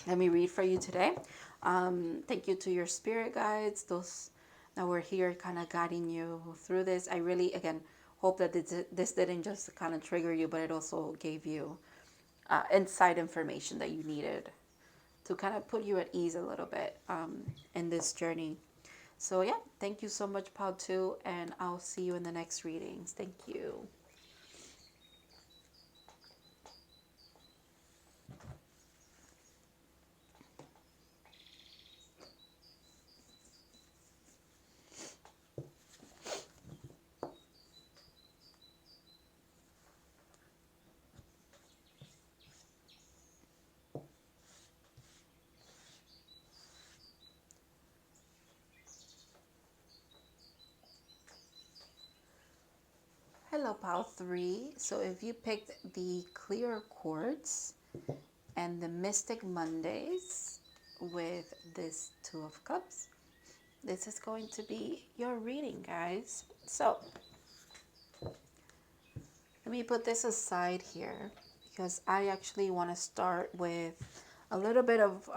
Speaker 1: Let me read for you today. Thank you to your spirit guides, those that were here kind of guiding you through this. I really, again, hope that this didn't just kind of trigger you, but it also gave you inside information that you needed to kind of put you at ease a little bit in this journey. So yeah, thank you so much, Pal 2, and I'll see you in the next readings. Thank you. Hello, Pal 3. So if you picked the clear quartz and the Mystic Mondays with this Two of Cups, this is going to be your reading, guys. So let me put this aside here because I actually want to start with a little bit of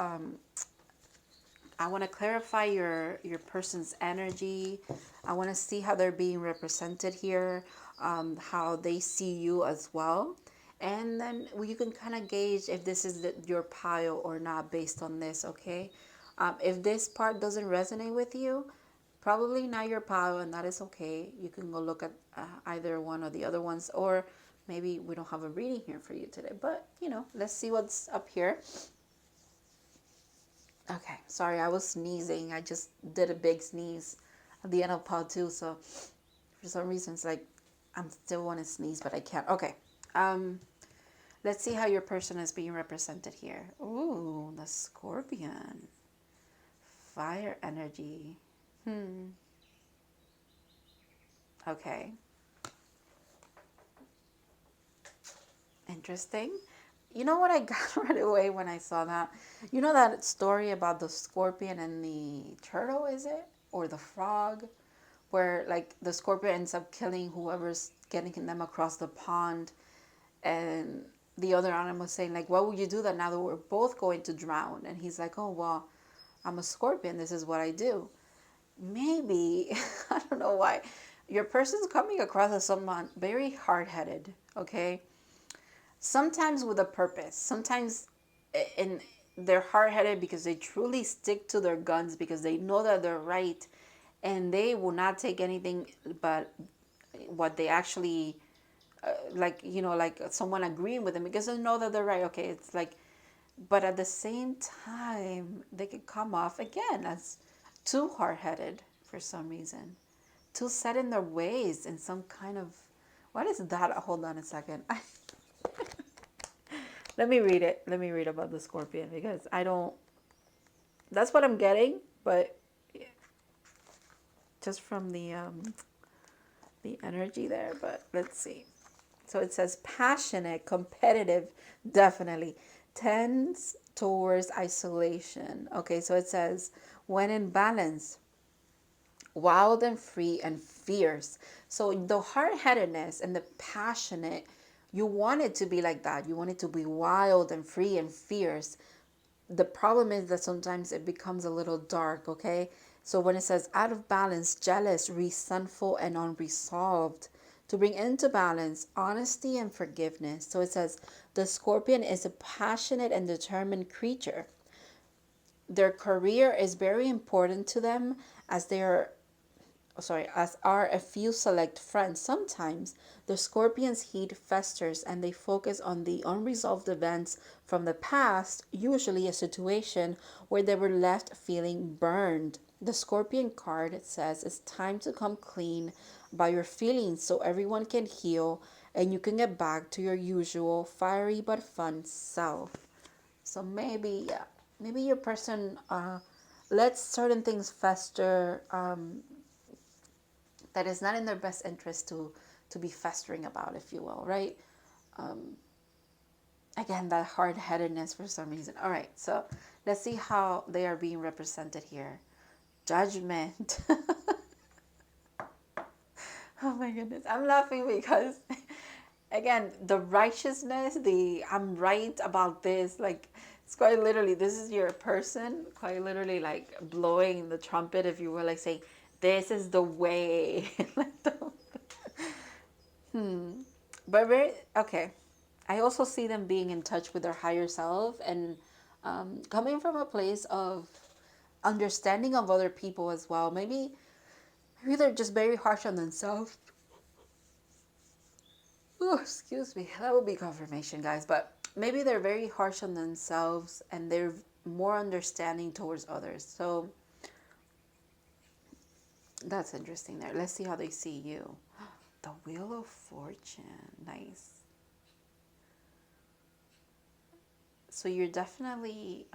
Speaker 1: I want to clarify your person's energy. I want to see how they're being represented here, how they see you as well. And then you can kind of gauge if this is your pile or not based on this, okay? If this part doesn't resonate with you, probably not your pile, and that is okay. You can go look at either one or the other ones, or maybe we don't have a reading here for you today. But, you know, let's see what's up here. Okay, sorry, I was sneezing. I just did a big sneeze at the end of part 2, so for some reason it's like I'm still want to sneeze, but I can't. Okay, let's see how your person is being represented here. Ooh, the Scorpion. Fire energy. Okay. Interesting. You know what I got right away when I saw that? You know that story about the scorpion and the turtle, is it? Or the frog? Where like the scorpion ends up killing whoever's getting them across the pond. And the other animal saying like, what would you do that now that we're both going to drown? And he's like, oh, well, I'm a scorpion. This is what I do. Maybe, I don't know why. Your person's coming across as someone very hard-headed, okay? Sometimes with a purpose. Sometimes they're hard-headed because they truly stick to their guns because they know that they're right, and they will not take anything but what they actually like, you know, like someone agreeing with them because they know that they're right. Okay, it's like, but at the same time they can come off again as too hard-headed for some reason, too set in their ways in some kind of, what is that? Hold on a second. Let me read it. Let me read about the scorpion because I don't, that's what I'm getting, but just from the energy there, but let's see. So it says passionate, competitive, definitely tends towards isolation. Okay, so it says when in balance, wild and free and fierce. So the hard-headedness and the passionate, you want it to be like that. You want it to be wild and free and fierce. The problem is that sometimes it becomes a little dark, okay? So when it says out of balance, jealous, resentful, and unresolved, to bring into balance honesty and forgiveness. So it says the scorpion is a passionate and determined creature. Their career is very important to them as they are as are a few select friends. Sometimes the scorpion's heat festers and they focus on the unresolved events from the past, usually a situation where they were left feeling burned. The scorpion card, it says, it's time to come clean by your feelings so everyone can heal and you can get back to your usual fiery but fun self. So maybe, yeah, maybe your person lets certain things fester, that is not in their best interest to be festering about, if you will, right? Again, that hard-headedness for some reason. All right, so let's see how they are being represented here. Judgment. Oh my goodness, I'm laughing because again, the righteousness, the I'm right about this, like it's quite literally, this is your person quite literally like blowing the trumpet, if you will, like saying, this is the way. But very, okay. I also see them being in touch with their higher self and coming from a place of understanding of other people as well. Maybe they're just very harsh on themselves. Oh, excuse me. That would be confirmation, guys. But maybe they're very harsh on themselves and they're more understanding towards others. So that's interesting there. Let's see how they see you. The Wheel of Fortune. Nice. So you're definitely,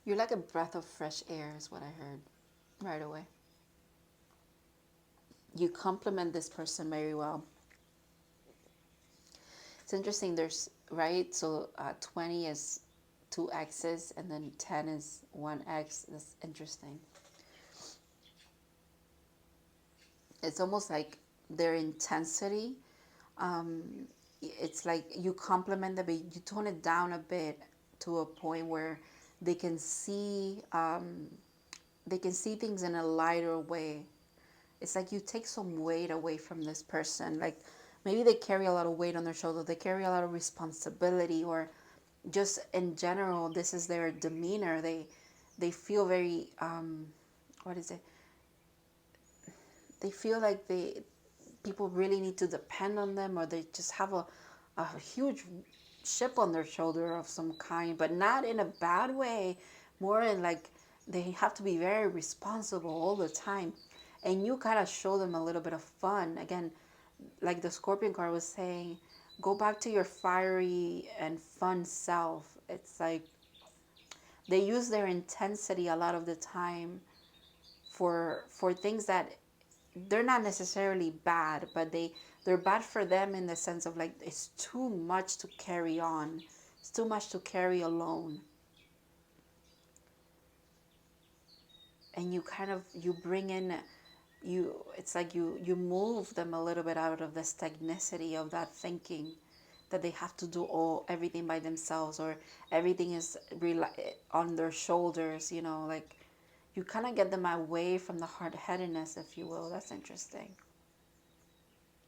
Speaker 1: you're like a breath of fresh air is what I heard right away. You complement this person very well. It's interesting, there's, right? So 20 is 2 X's and then 10 is 1 X. That's interesting. It's almost like their intensity. It's like you complement them, but you tone it down a bit to a point where they can see things in a lighter way. It's like you take some weight away from this person. Like maybe they carry a lot of weight on their shoulder. They carry a lot of responsibility, or just in general, this is their demeanor. They feel very what is it? They feel like people really need to depend on them, or they just have a huge ship on their shoulder of some kind, but not in a bad way, more in like they have to be very responsible all the time. And you kind of show them a little bit of fun. Again, like the Scorpion card was saying, go back to your fiery and fun self. It's like they use their intensity a lot of the time for things that they're not necessarily bad, but they're bad for them in the sense of like it's too much to carry on. It's too much to carry alone. And you kind of you bring in it's like you move them a little bit out of the stagnicity of that thinking that they have to do everything by themselves, or everything is on their shoulders, like you kind of get them away from the hard-headedness, if you will. That's interesting.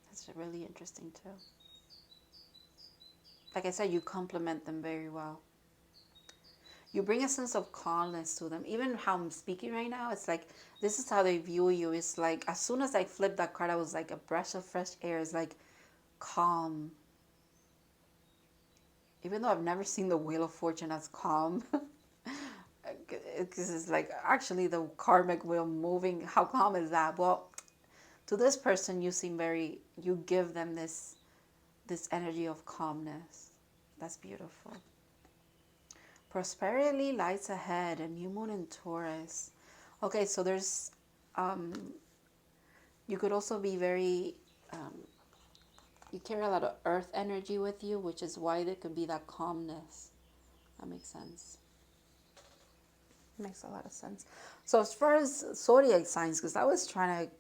Speaker 1: That's really interesting too. Like I said, you complement them very well. You bring a sense of calmness to them. Even how I'm speaking right now, it's like this is how they view you. It's like as soon as I flipped that card, I was like a breath of fresh air. It's like calm. Even though I've never seen the Wheel of Fortune as calm, because it's like actually the karmic wheel moving. How calm is that? Well, to this person, you give them this energy of calmness. That's beautiful. Prosperity lights ahead, a new moon in Taurus. Okay, so there's, you could also be very, you carry a lot of earth energy with you, which is why there could be that calmness. That makes sense. Makes a lot of sense. So as far as zodiac signs, because I was trying to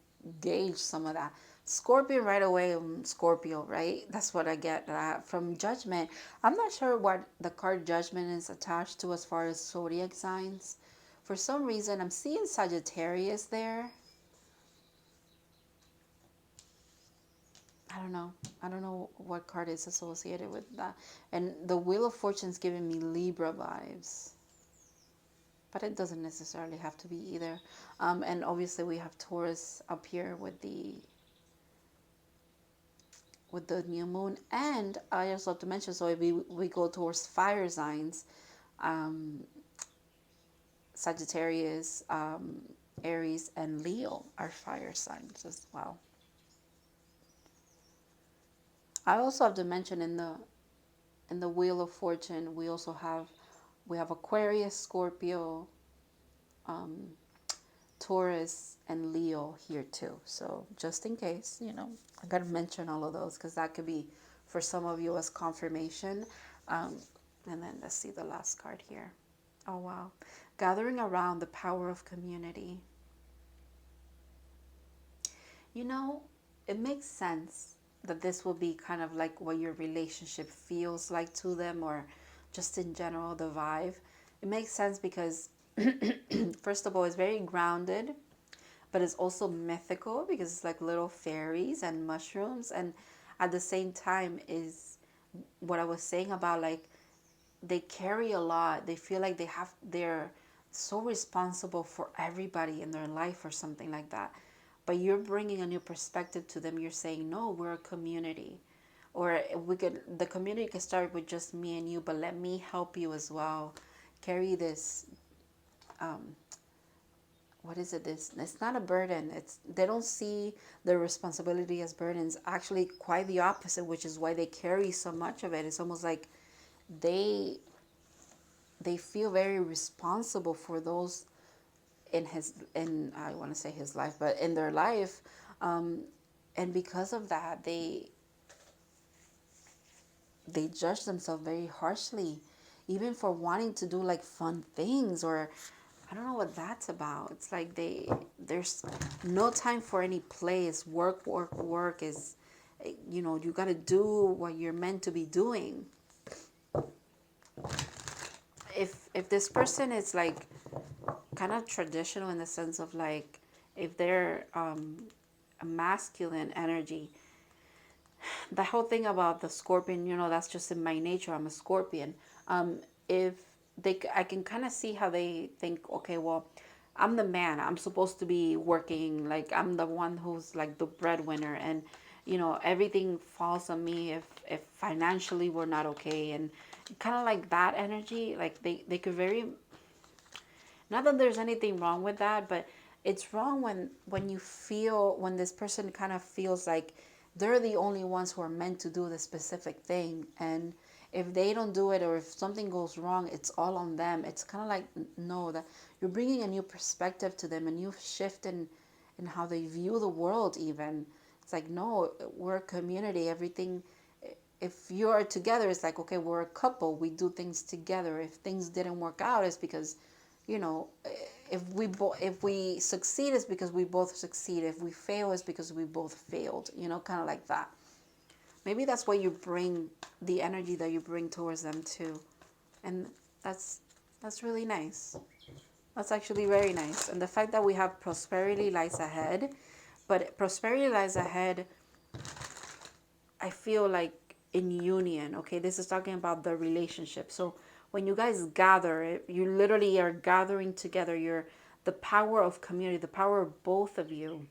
Speaker 1: gauge some of that. Scorpion right away, Scorpio, right? That's what I get from Judgment. I'm not sure what the card Judgment is attached to as far as zodiac signs. For some reason, I'm seeing Sagittarius there. I don't know. I don't know what card is associated with that. And the Wheel of Fortune's giving me Libra vibes. But it doesn't necessarily have to be either. And obviously we have Taurus up here with the new moon. And I also have to mention, so if we go towards fire signs, Sagittarius, Aries, and Leo are fire signs as well. I also have to mention in the Wheel of Fortune, we have Aquarius, Scorpio, Taurus, and Leo here too. So just in case, I gotta mention all of those because that could be for some of you as confirmation. And then let's see the last card here. Oh wow. Gathering around the power of community. It makes sense that this will be kind of like what your relationship feels like to them, or just in general, the vibe. It makes sense because first of all, it's very grounded, but it's also mythical because it's like little fairies and mushrooms. And at the same time is what I was saying about like they carry a lot. They feel like they're so responsible for everybody in their life or something like that. But you're bringing a new perspective to them. You're saying, no, we're a community. Or the community can start with just me and you, but let me help you as well. Carry this, what is it? It's not a burden. They don't see their responsibility as burdens. Actually, quite the opposite, which is why they carry so much of it. It's almost like they they feel very responsible for those in I want to say his life, but in their life, and because of that, they judge themselves very harshly, even for wanting to do like fun things. Or I don't know what that's about. It's like there's no time for any play. It's work, work, work. Is you got to do what you're meant to be doing. If this person is like kind of traditional in the sense of like if they're a masculine energy, the whole thing about the scorpion, that's just in my nature. I'm a scorpion. If I can kind of see how they think, okay, well, I'm the man. I'm supposed to be working. Like I'm the one who's like the breadwinner, and everything falls on me if financially we're not okay, and kind of like that energy. Like they could very, not that there's anything wrong with that, but it's wrong when this person kind of feels like they're the only ones who are meant to do the specific thing, and if they don't do it or if something goes wrong, it's all on them. It's kind of like, no, that you're bringing a new perspective to them, a new shift in how they view the world. Even it's like, no, we're a community. Everything, if you are together, it's like, okay, we're a couple, we do things together. If things didn't work out, it's because if we succeed, it's because we both succeed. If we fail, it's because we both failed. Kind of like that. Maybe that's why you bring the energy that you bring towards them too, and that's really nice. That's actually very nice. And the fact that we have prosperity lies ahead, but prosperity lies ahead, I feel like in union. Okay, this is talking about the relationship. So when you guys gather, you literally are gathering together. You're the power of community, the power of both of you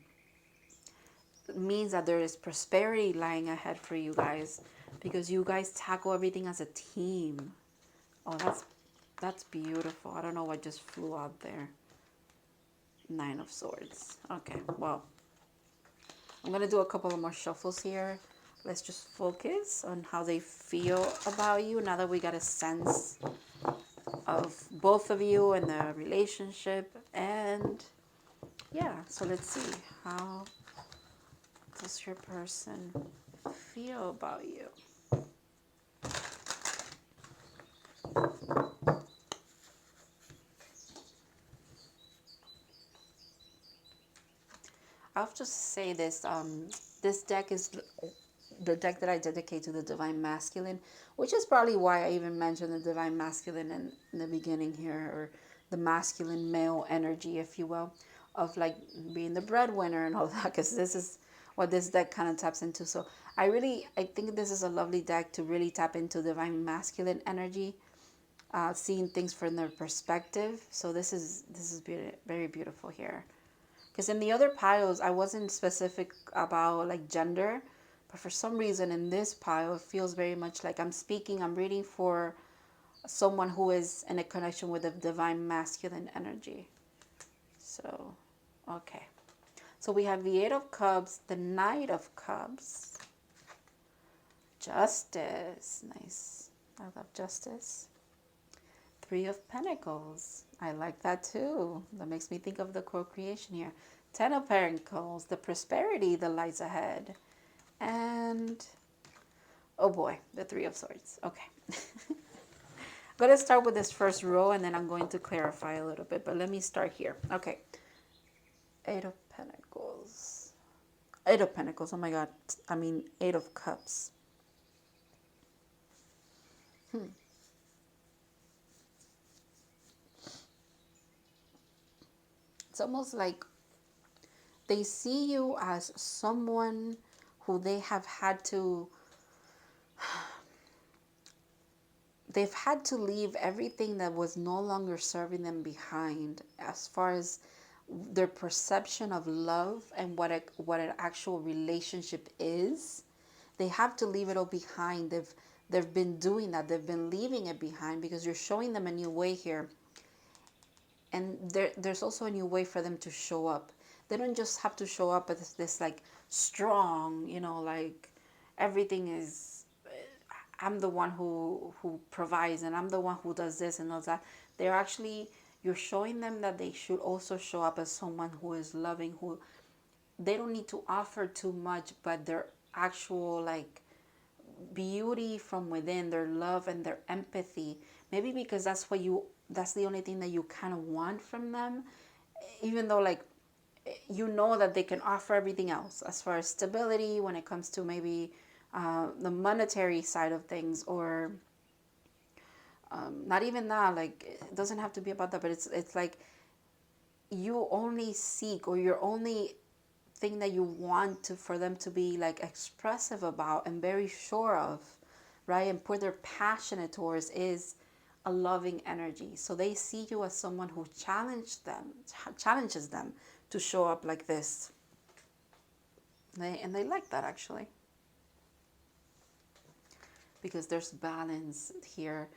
Speaker 1: means that there is prosperity lying ahead for you guys, because you guys tackle everything as a team. Oh, that's beautiful. I don't know what just flew out there. 9 of Swords. Okay, well, I'm gonna do a couple of more shuffles here. Let's just focus on how they feel about you now that we got a sense of both of you and the relationship. And yeah, so let's see, how does your person feel about you? I'll just say this, this deck is the deck that I dedicate to the Divine Masculine, which is probably why I even mentioned the Divine Masculine in the beginning here, or the masculine male energy, if you will, of like being the breadwinner and all that, because this is what this deck kind of taps into. So I think this is a lovely deck to really tap into Divine Masculine energy, seeing things from their perspective. So this is very beautiful here. Because in the other piles, I wasn't specific about like gender, but for some reason in this pile, it feels very much like I'm reading for someone who is in a connection with the Divine Masculine energy. So, okay. So we have the 8 of Cups, the Knight of Cups, Justice, nice. I love Justice. 3 of Pentacles. I like that too. That makes me think of the co-creation here. 10 of Pentacles, the prosperity that lies ahead. And, oh boy, the 3 of Swords. Okay. I'm going to start with this first row, and then I'm going to clarify a little bit. But let me start here. Okay. 8 of Pentacles. 8 of Pentacles. Oh my God. 8 of Cups. It's almost like they see you as someone who they've had to leave everything that was no longer serving them behind, as far as their perception of love and what an actual relationship is. They have to leave it all behind. They've been doing that. They've been leaving it behind because you're showing them a new way here. And there's also a new way for them to show up. They don't just have to show up as this like strong, like everything is, I'm the one who provides, and I'm the one who does this and all that. They're actually, you're showing them that they should also show up as someone who is loving, who they don't need to offer too much, but their actual like beauty from within, their love and their empathy, maybe because that's the only thing that you kind of want from them, even though like that they can offer everything else as far as stability when it comes to maybe the monetary side of things, or not even that, like it doesn't have to be about that, but it's like you only seek, or your only thing that you want for them to be like expressive about and very sure of, right, and put their passionate towards, is a loving energy. So they see you as someone who challenges them to show up like this. And they like that, actually, because there's balance here.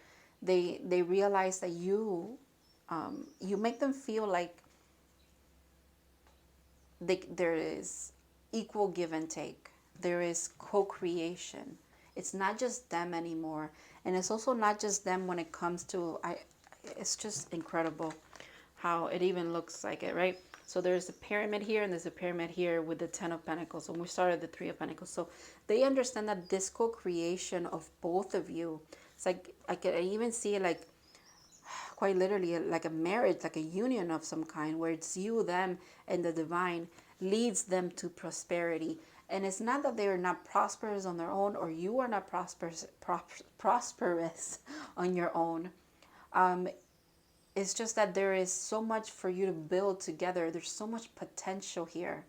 Speaker 1: They realize that you make them feel like there is equal give and take. There is co-creation. It's not just them anymore. And it's also not just them when it comes to, it's just incredible how it even looks like it, right? So there's a pyramid here, and there's a pyramid here with the 10 of Pentacles. And we started the 3 of Pentacles. So they understand that this co-creation of both of you, it's like, I can even see it like, quite literally, like a marriage, like a union of some kind, where it's you, them, and the divine leads them to prosperity. And it's not that they are not prosperous on their own, or you are not prosperous on your own. It's just that there is so much for you to build together. There's so much potential here.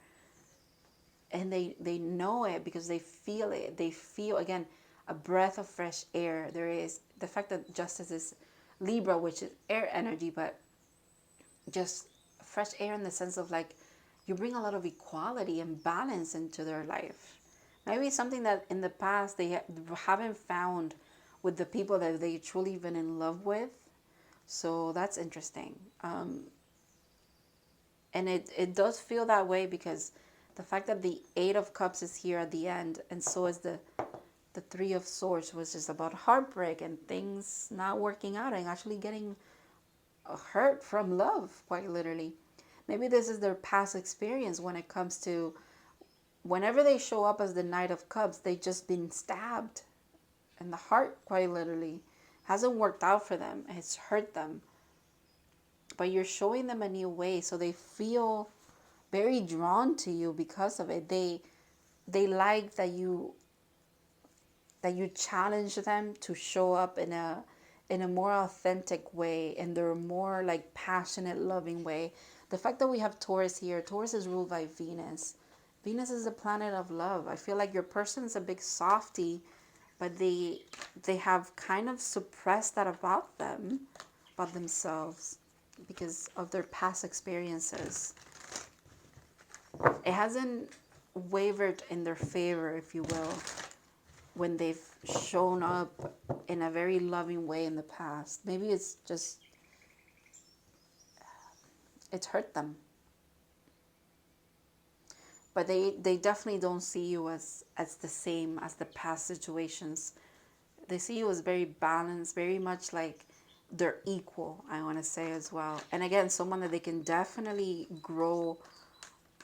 Speaker 1: And they know it because they feel it. They feel, again, a breath of fresh air. There is the fact that Justice is Libra, which is air energy, but just fresh air in the sense of like, you bring a lot of equality and balance into their life. Maybe something that in the past they haven't found with the people that they truly been in love with. So that's interesting. And it does feel that way because the fact that the 8 of Cups is here at the end, and so is the 3 of Swords, which is about heartbreak and things not working out and actually getting hurt from love, quite literally. Maybe this is their past experience when it comes to whenever they show up as the Knight of Cups, they just been stabbed in the heart, quite literally. Hasn't worked out for them. It's hurt them. But you're showing them a new way, so they feel very drawn to you because of it. They like that you challenge them to show up in a more authentic way, and they're more like passionate, loving way. The fact that we have Taurus here, Taurus is ruled by Venus. Venus is a planet of love. I feel like your person's a big softie, but they have kind of suppressed that about them, about themselves, because of their past experiences. It hasn't wavered in their favor, if you will, when they've shown up in a very loving way in the past. Maybe it's just, it's hurt them. But they definitely don't see you as the same as the past situations. They see you as very balanced, very much like they're equal, I want to say as well. And again, someone that they can definitely grow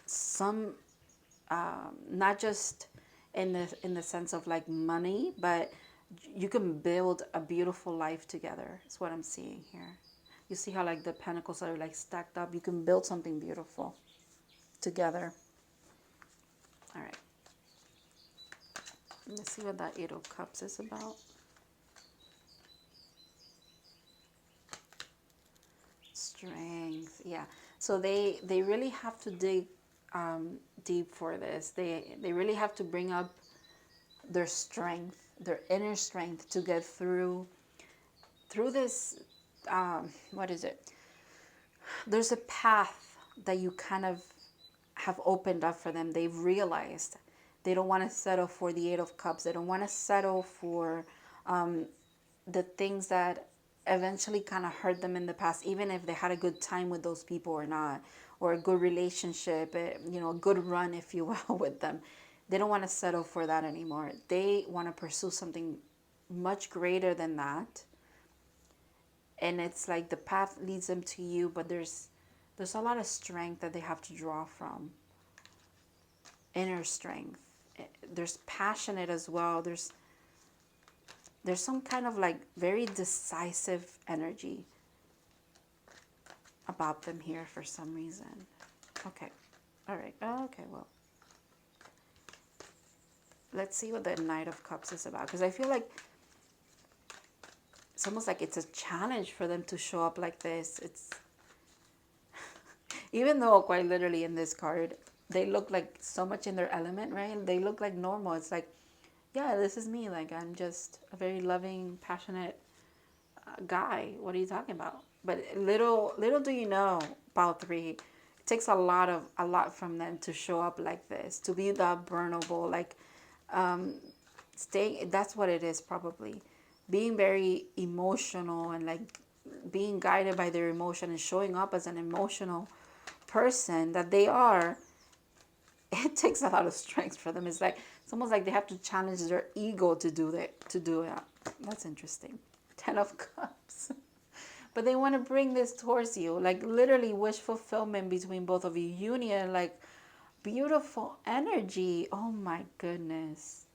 Speaker 1: some, not just in the sense of like money, but you can build a beautiful life together. That's what I'm seeing here. You see how like the pentacles are like stacked up. You can build something beautiful together. All right. Let's see what that 8 of Cups is about. Strength. Yeah. So they really have to dig deep for this. They really have to bring up their strength, their inner strength, to get through this. What is it? There's a path that you kind of have opened up for them. They've realized they don't want to settle for the Eight of Cups. They don't want to settle for the things that eventually kind of hurt them in the past, even if they had a good time with those people or not, or a good relationship, you know, a good run, if you will, with them. They don't want to settle for that anymore. They want to pursue something much greater than that. And it's like the path leads them to you, but there's a lot of strength that they have to draw from. Inner strength. There's passionate as well. There's some kind of like very decisive energy about them here for some reason. Okay. All right. Okay, well. Let's see what the Knight of Cups is about. Because I feel like it's almost like it's a challenge for them to show up like this. It's even though quite literally in this card, they look like so much in their element, right? They look like normal. It's like, yeah, this is me. Like, I'm just a very loving, passionate guy. What are you talking about? But little do you know, Pile 3, it takes a lot from them to show up like this, to be that burnable, like staying. That's what it is, probably being very emotional and like being guided by their emotion and showing up as an emotional person that they are. It takes a lot of strength for them. It's almost like they have to challenge their ego to do it. That's interesting. 10 of Cups. But they want to bring this towards you, like literally wish fulfillment between both of you. Union, like beautiful energy. Oh my goodness.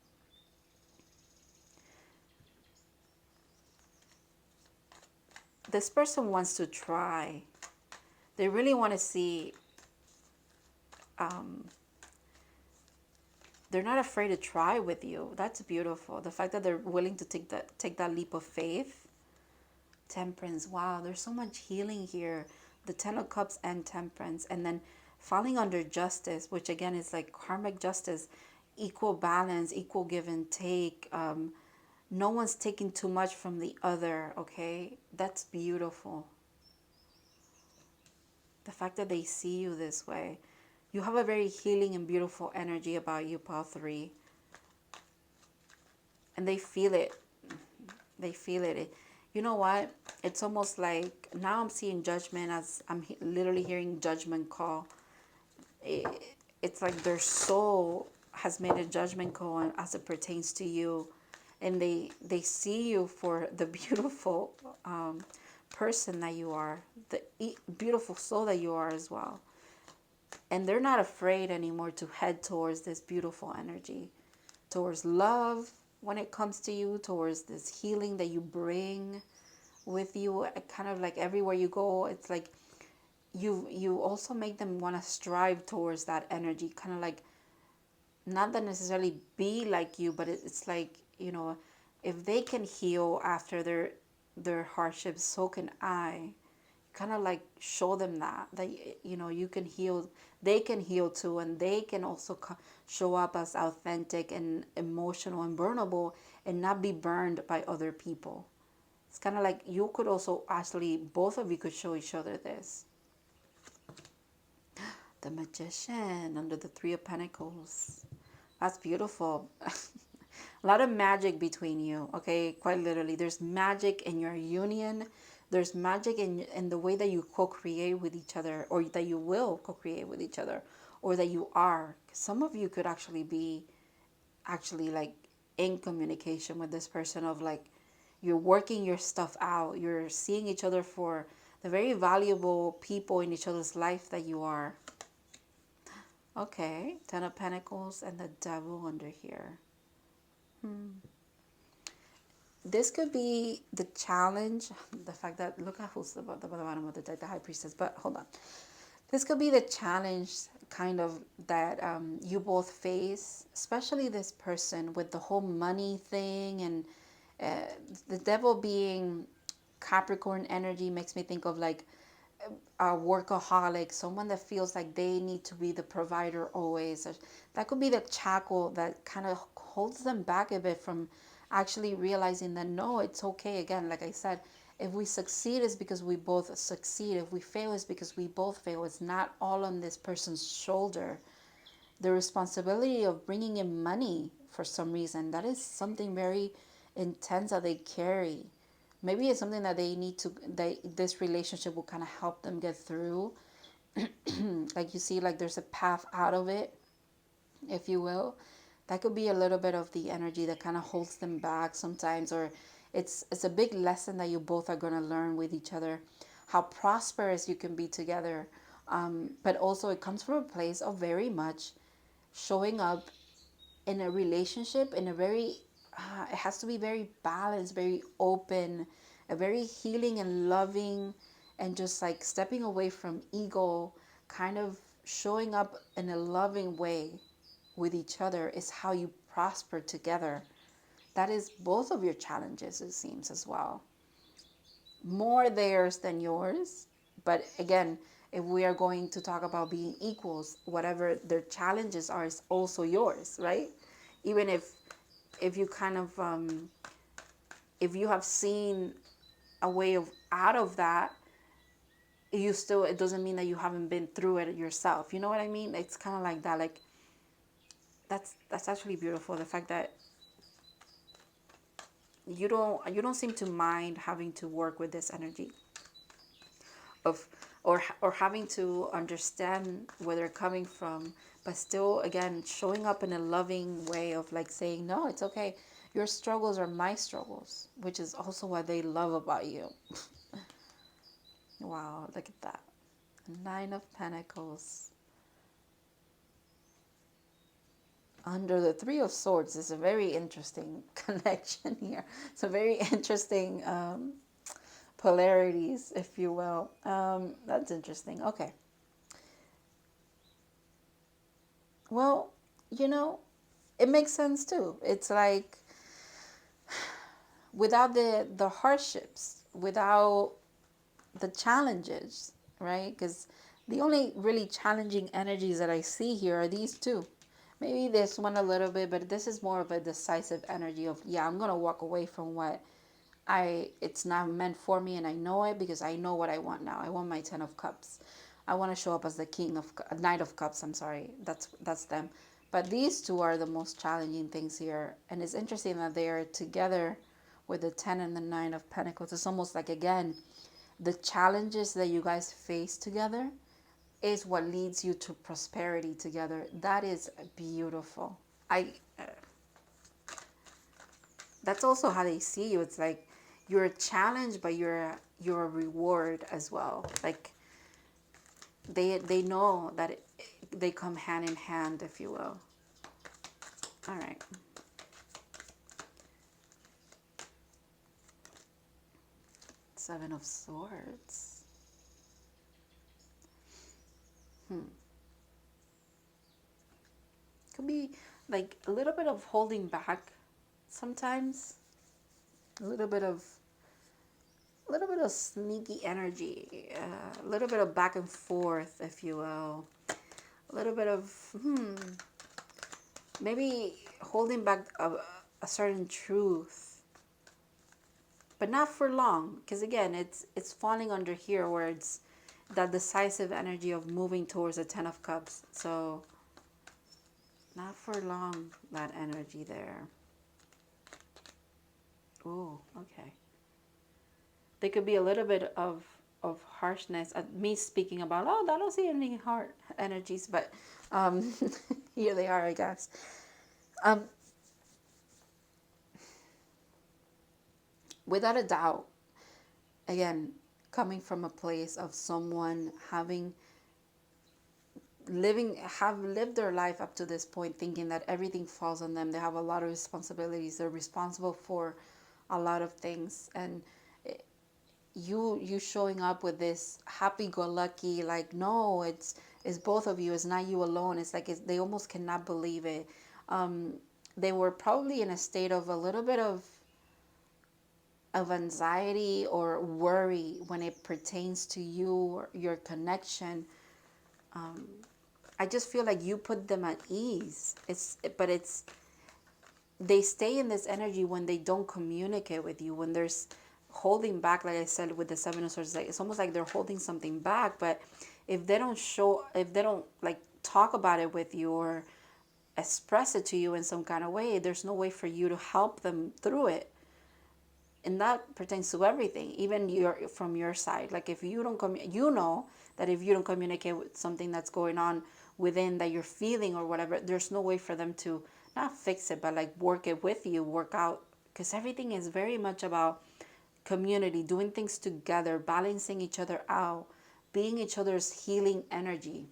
Speaker 1: This person wants to try. They really want to see. They're not afraid to try with you. That's beautiful. The fact that they're willing to take that leap of faith. Temperance. Wow, there's so much healing here. The 10 of Cups and Temperance. And then falling under justice, which again is like karmic justice. Equal balance, equal give and take. No one's taking too much from the other, okay? That's beautiful. The fact that they see you this way. You have a very healing and beautiful energy about you, Pile 3. And they feel it. They feel it. You know what? It's almost like now I'm seeing judgment as I'm literally hearing judgment call. It's like their soul has made a judgment call as it pertains to you. And they see you for the beautiful person that you are. The beautiful soul that you are as well. And they're not afraid anymore to head towards this beautiful energy. Towards love when it comes to you. Towards this healing that you bring with you. Kind of like everywhere you go, it's like you also make them want to strive towards that energy. Kind of like, not that necessarily be like you, but it's like, you know, if they can heal after their hardships, so can I. Kind of like show them that you know, you can heal, they can heal too, and they can also show up as authentic and emotional and burnable and not be burned by other people. It's kind of like you could also actually, both of you could show each other this. The Magician under the 3 of Pentacles. That's beautiful. A lot of magic between you, okay? Quite literally. There's magic in your union. There's magic in the way that you co-create with each other, or that you will co-create with each other, or that you are. Some of you could actually be like in communication with this person, of like you're working your stuff out. You're seeing each other for the very valuable people in each other's life that you are. Okay, 10 of Pentacles and the Devil under here. This could be the challenge. The fact that, look at who's the bottom of the deck, the High Priestess. But hold on. This could be the challenge kind of that you both face, especially this person with the whole money thing. And the Devil being Capricorn energy makes me think of like a workaholic, someone that feels like they need to be the provider always. That could be the shackle that kind of holds them back a bit from actually realizing that no, it's okay. Again, like I said, if we succeed, it's because we both succeed. If we fail, it's because we both fail. It's not all on this person's shoulder. The responsibility of bringing in money for some reason, that is something very intense that they carry. Maybe it's something that they need to, this relationship will kind of help them get through. Like you see, like there's a path out of it, if you will. That could be a little bit of the energy that kind of holds them back sometimes, or it's a big lesson that you both are going to learn with each other, how prosperous you can be together. But also it comes from a place of very much showing up in a relationship in a very it has to be very balanced, very open, a very healing and loving, and just like stepping away from ego, kind of showing up in a loving way with each other is how you prosper together. That is both of your challenges, it seems, as well. More theirs than yours. But again, if we are going to talk about being equals, whatever their challenges are is also yours, right? Even if you kind of if you have seen a way of out of that, you still, it doesn't mean that you haven't been through it yourself. You know what I mean? It's kind of like that. Like that's actually beautiful. The fact that you don't seem to mind having to work with this energy of or having to understand where they're coming from, but still again showing up in a loving way of like saying no, it's okay, your struggles are my struggles, which is also what they love about you. Wow, look at that. Nine of Pentacles under the Three of Swords is a very interesting connection here. It's a very interesting polarities, if you will. That's interesting. Okay. Well, it makes sense too. It's like without the hardships, without the challenges, right? Because the only really challenging energies that I see here are these two. Maybe this one a little bit, but this is more of a decisive energy of, yeah, I'm going to walk away from what it's not meant for me, and I know it because I know what I want now. I want my 10 of Cups. I want to show up as the Knight of Cups. I'm sorry. That's them. But these two are the most challenging things here. And it's interesting that they are together with the 10 and the 9 of Pentacles. It's almost like, again, the challenges that you guys face together is what leads you to prosperity together. That is beautiful. That's also how they see you. It's like you're a challenge, but you're a reward as well. Like they know that they come hand in hand, if you will. All right. Seven of Swords. Could be like a little bit of holding back sometimes. A little bit of sneaky energy, a little bit of back and forth, if you will. A little bit of maybe holding back a certain truth, but not for long, because again, it's falling under here where it's that decisive energy of moving towards the 10 of Cups. So not for long, that energy there. Oh, okay. There could be a little bit of harshness. Me speaking about, oh, I don't see any hard energies, but here they are, I guess. Without a doubt, again, coming from a place of someone have lived their life up to this point thinking that everything falls on them. They have a lot of responsibilities. They're responsible for a lot of things, and you showing up with this happy-go-lucky, like, no, it's both of you, it's not you alone. It's like they almost cannot believe it. They were probably in a state of a little bit of of anxiety or worry when it pertains to you or your connection. I just feel like you put them at ease. But they stay in this energy when they don't communicate with you, when there's holding back, like I said with the Seven of Swords. Like, it's almost like they're holding something back. But if they don't like talk about it with you or express it to you in some kind of way, there's no way for you to help them through it. And that pertains to everything, even from your side. Like if you don't that if you don't communicate with something that's going on within that you're feeling or whatever, there's no way for them to not fix it, but like work it with you, work out, because everything is very much about community, doing things together, balancing each other out, being each other's healing energy,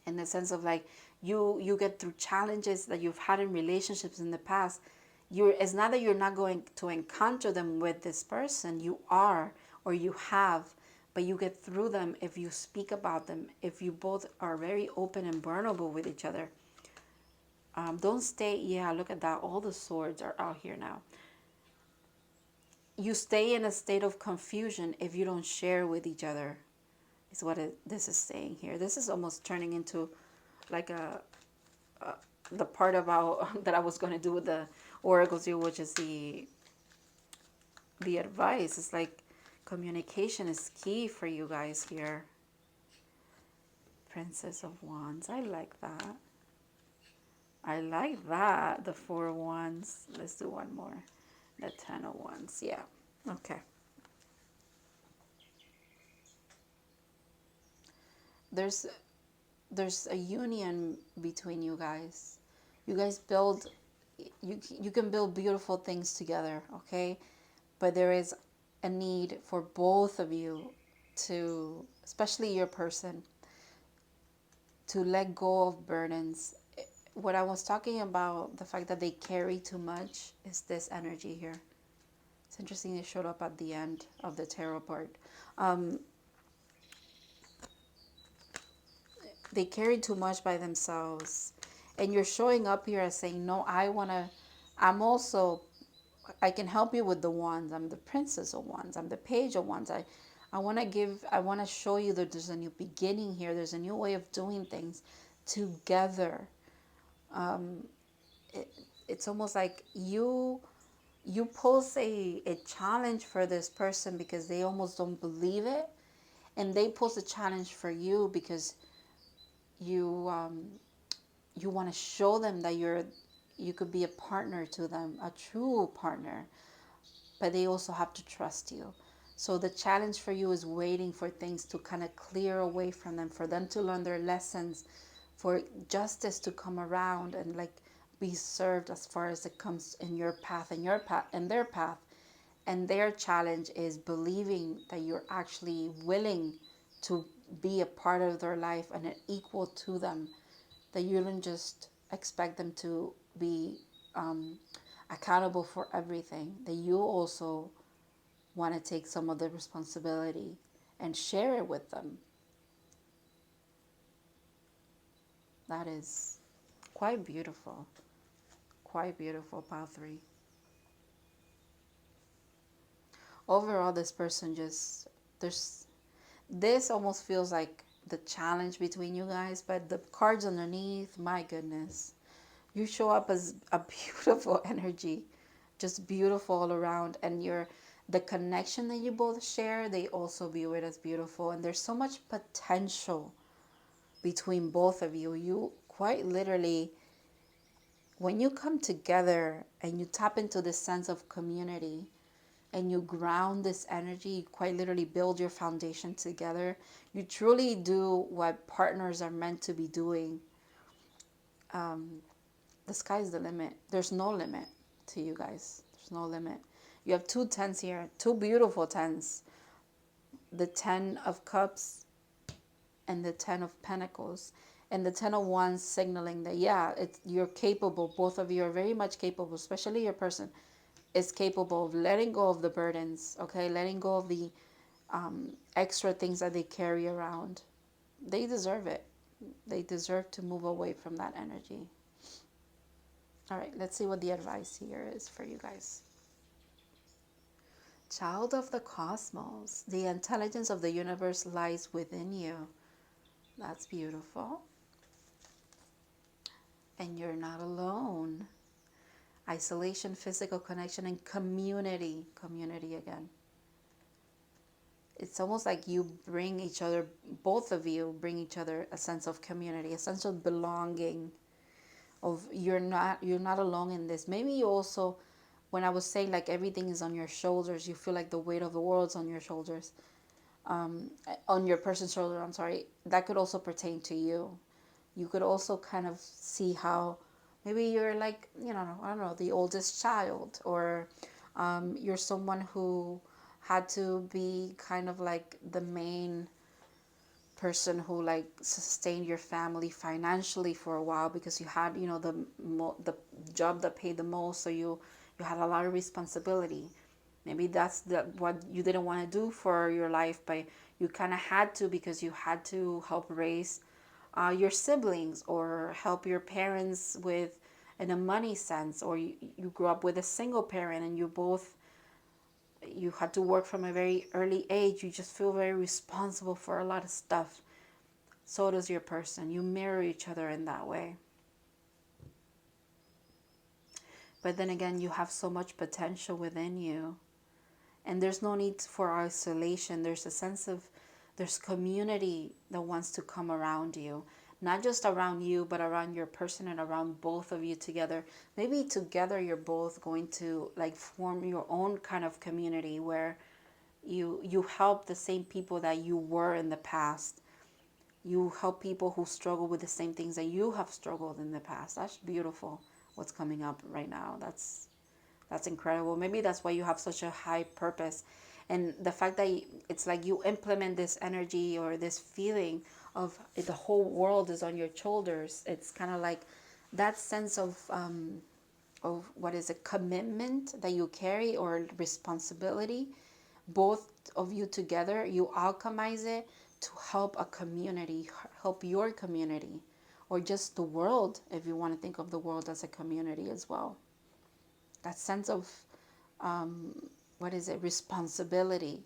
Speaker 1: in the sense of like you get through challenges that you've had in relationships in the past. It's not that you're not going to encounter them with this person. You are, or you have, but you get through them if you speak about them, if you both are very open and vulnerable with each other. Don't stay, yeah, look at that, all the swords are out here now. You stay in a state of confusion if you don't share with each other, is what this is saying here. This is almost turning into like the part about that I was going to do with the oracles here, which is the advice. It's like communication is key for you guys here. Princess of Wands. I like that. I like that. The Four of Wands. Let's do one more. The Ten of Wands. Yeah. Okay. There's a union between you guys. You guys build, you can build beautiful things together, okay? But there is a need for both of you to, especially your person, to let go of burdens. What I was talking about, the fact that they carry too much, is this energy here. It's interesting it showed up at the end of the tarot part. They carry too much by themselves. And you're showing up here as saying, no, I can help you with the wands. I'm the Princess of Wands. I'm the Page of Wands. I want to show you that there's a new beginning here. There's a new way of doing things together. It's almost like you pose a challenge for this person because they almost don't believe it. And they pose a challenge for you because you want to show them that you could be a partner to them, a true partner, but they also have to trust you. So the challenge for you is waiting for things to kind of clear away from them, for them to learn their lessons, for justice to come around and like be served as far as it comes in your path and their path. And their challenge is believing that you're actually willing to be a part of their life and an equal to them, that you don't just expect them to be accountable for everything, that you also want to take some of the responsibility and share it with them. That is quite beautiful. Quite beautiful, pile 3. Overall, this person this almost feels like the challenge between you guys, but the cards underneath, my goodness. You show up as a beautiful energy, just beautiful all around, and the connection that you both share, they also view it as beautiful, and there's so much potential between both of you. You quite literally, when you come together and you tap into this sense of community and you ground this energy, you quite literally build your foundation together. You truly do what partners are meant to be doing. The sky's the limit. There's no limit to you guys. There's no limit. You have 2 tens here, 2 beautiful tens. The 10 of Cups and the 10 of Pentacles. And the 10 of Wands signaling that, yeah, you're capable. Both of you are very much capable, especially your person is capable of letting go of the burdens, okay? Letting go of the extra things that they carry around. They deserve it. They deserve to move away from that energy. All right, let's see what the advice here is for you guys. Child of the cosmos. The intelligence of the universe lies within you. That's beautiful. And you're not alone. Isolation, physical connection, and community. Community again. It's almost like you bring each other, both of you bring each other a sense of community, a sense of belonging, of you're not alone in this. Maybe you also, when I was saying like everything is on your shoulders, you feel like the weight of the world's on your shoulders, on your person's shoulder, I'm sorry, that could also pertain to you. You could also kind of see how maybe you're like, I don't know, the oldest child, or you're someone who had to be kind of like the main person who like sustained your family financially for a while because you had, the job that paid the most, so you had a lot of responsibility. Maybe that's what you didn't want to do for your life, but you kind of had to because you had to help raise your siblings or help your parents with in a money sense, or you grew up with a single parent and you had to work from a very early age. You just feel very responsible for a lot of stuff. So does your person. You mirror each other in that way. But then again, you have so much potential within you. And there's no need for isolation. There's a sense of, there's community that wants to come around you. Not just around you, but around your person and around both of you together. Maybe together you're both going to like form your own kind of community where you help the same people that you were in the past. You help people who struggle with the same things that you have struggled in the past. That's beautiful, what's coming up right now. That's incredible. Maybe that's why you have such a high purpose. And the fact that it's like you implement this energy or this feeling of the whole world is on your shoulders. It's kind of like that sense of what is it, commitment that you carry, or responsibility. Both of you together, you alchemize it to help a community, help your community, or just the world, if you want to think of the world as a community as well. That sense of, responsibility,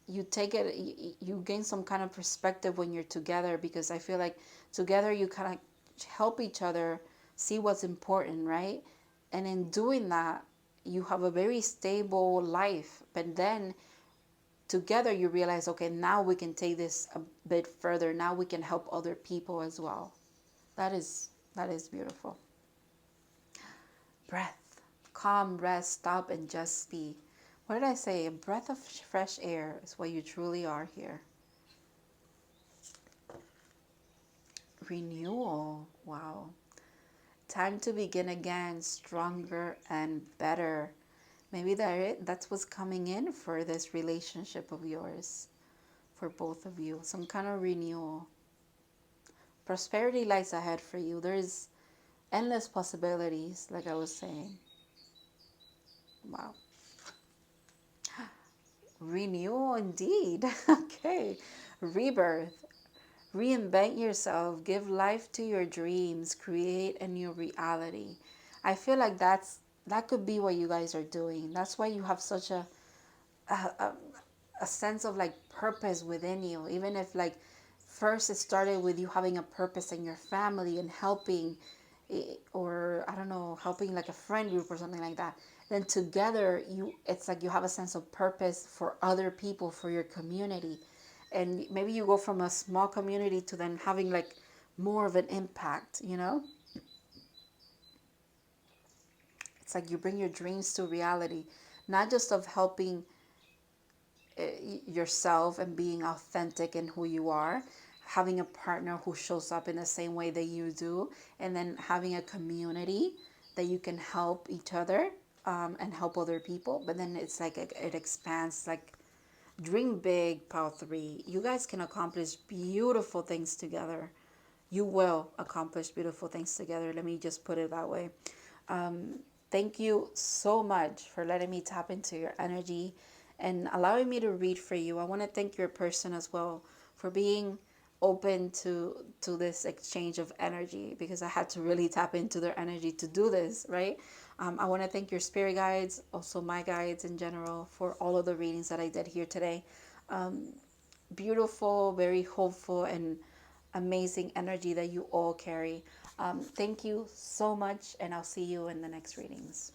Speaker 1: you take it, you gain some kind of perspective when you're together, because I feel like together you kind of help each other see what's important, right? And in doing that, you have a very stable life. But then together you realize, okay, now we can take this a bit further. Now we can help other people as well. That is beautiful. Breath. Calm, rest, stop, and just be. What did I say? A breath of fresh air is what you truly are here. Renewal. Wow. Time to begin again, stronger and better. Maybe that's what's coming in for this relationship of yours, for both of you. Some kind of renewal. Prosperity lies ahead for you. There's endless possibilities, like I was saying. Wow. Renewal indeed. Okay. Rebirth. Reinvent yourself. Give life to your dreams. Create a new reality. I feel like that could be what you guys are doing. That's why you have such a sense of like purpose within you. Even if like first it started with you having a purpose in your family and helping, or I don't know, helping like a friend group or something like that. Then together it's like you have a sense of purpose for other people, for your community. And maybe you go from a small community to then having like more of an impact, It's like you bring your dreams to reality, not just of helping yourself and being authentic in who you are, having a partner who shows up in the same way that you do, and then having a community that you can help each other and help other people. But then it's like it expands, like dream big, Power 3. You guys can accomplish beautiful things together. You will accomplish beautiful things together. Let me just put it that way. Thank you so much for letting me tap into your energy and allowing me to read for you. I want to thank your person as well for being open to this exchange of energy, because I had to really tap into their energy to do this, right? I want to thank your spirit guides, also my guides in general, for all of the readings that I did here today. Beautiful, very hopeful, and amazing energy that you all carry. Thank you so much, and I'll see you in the next readings.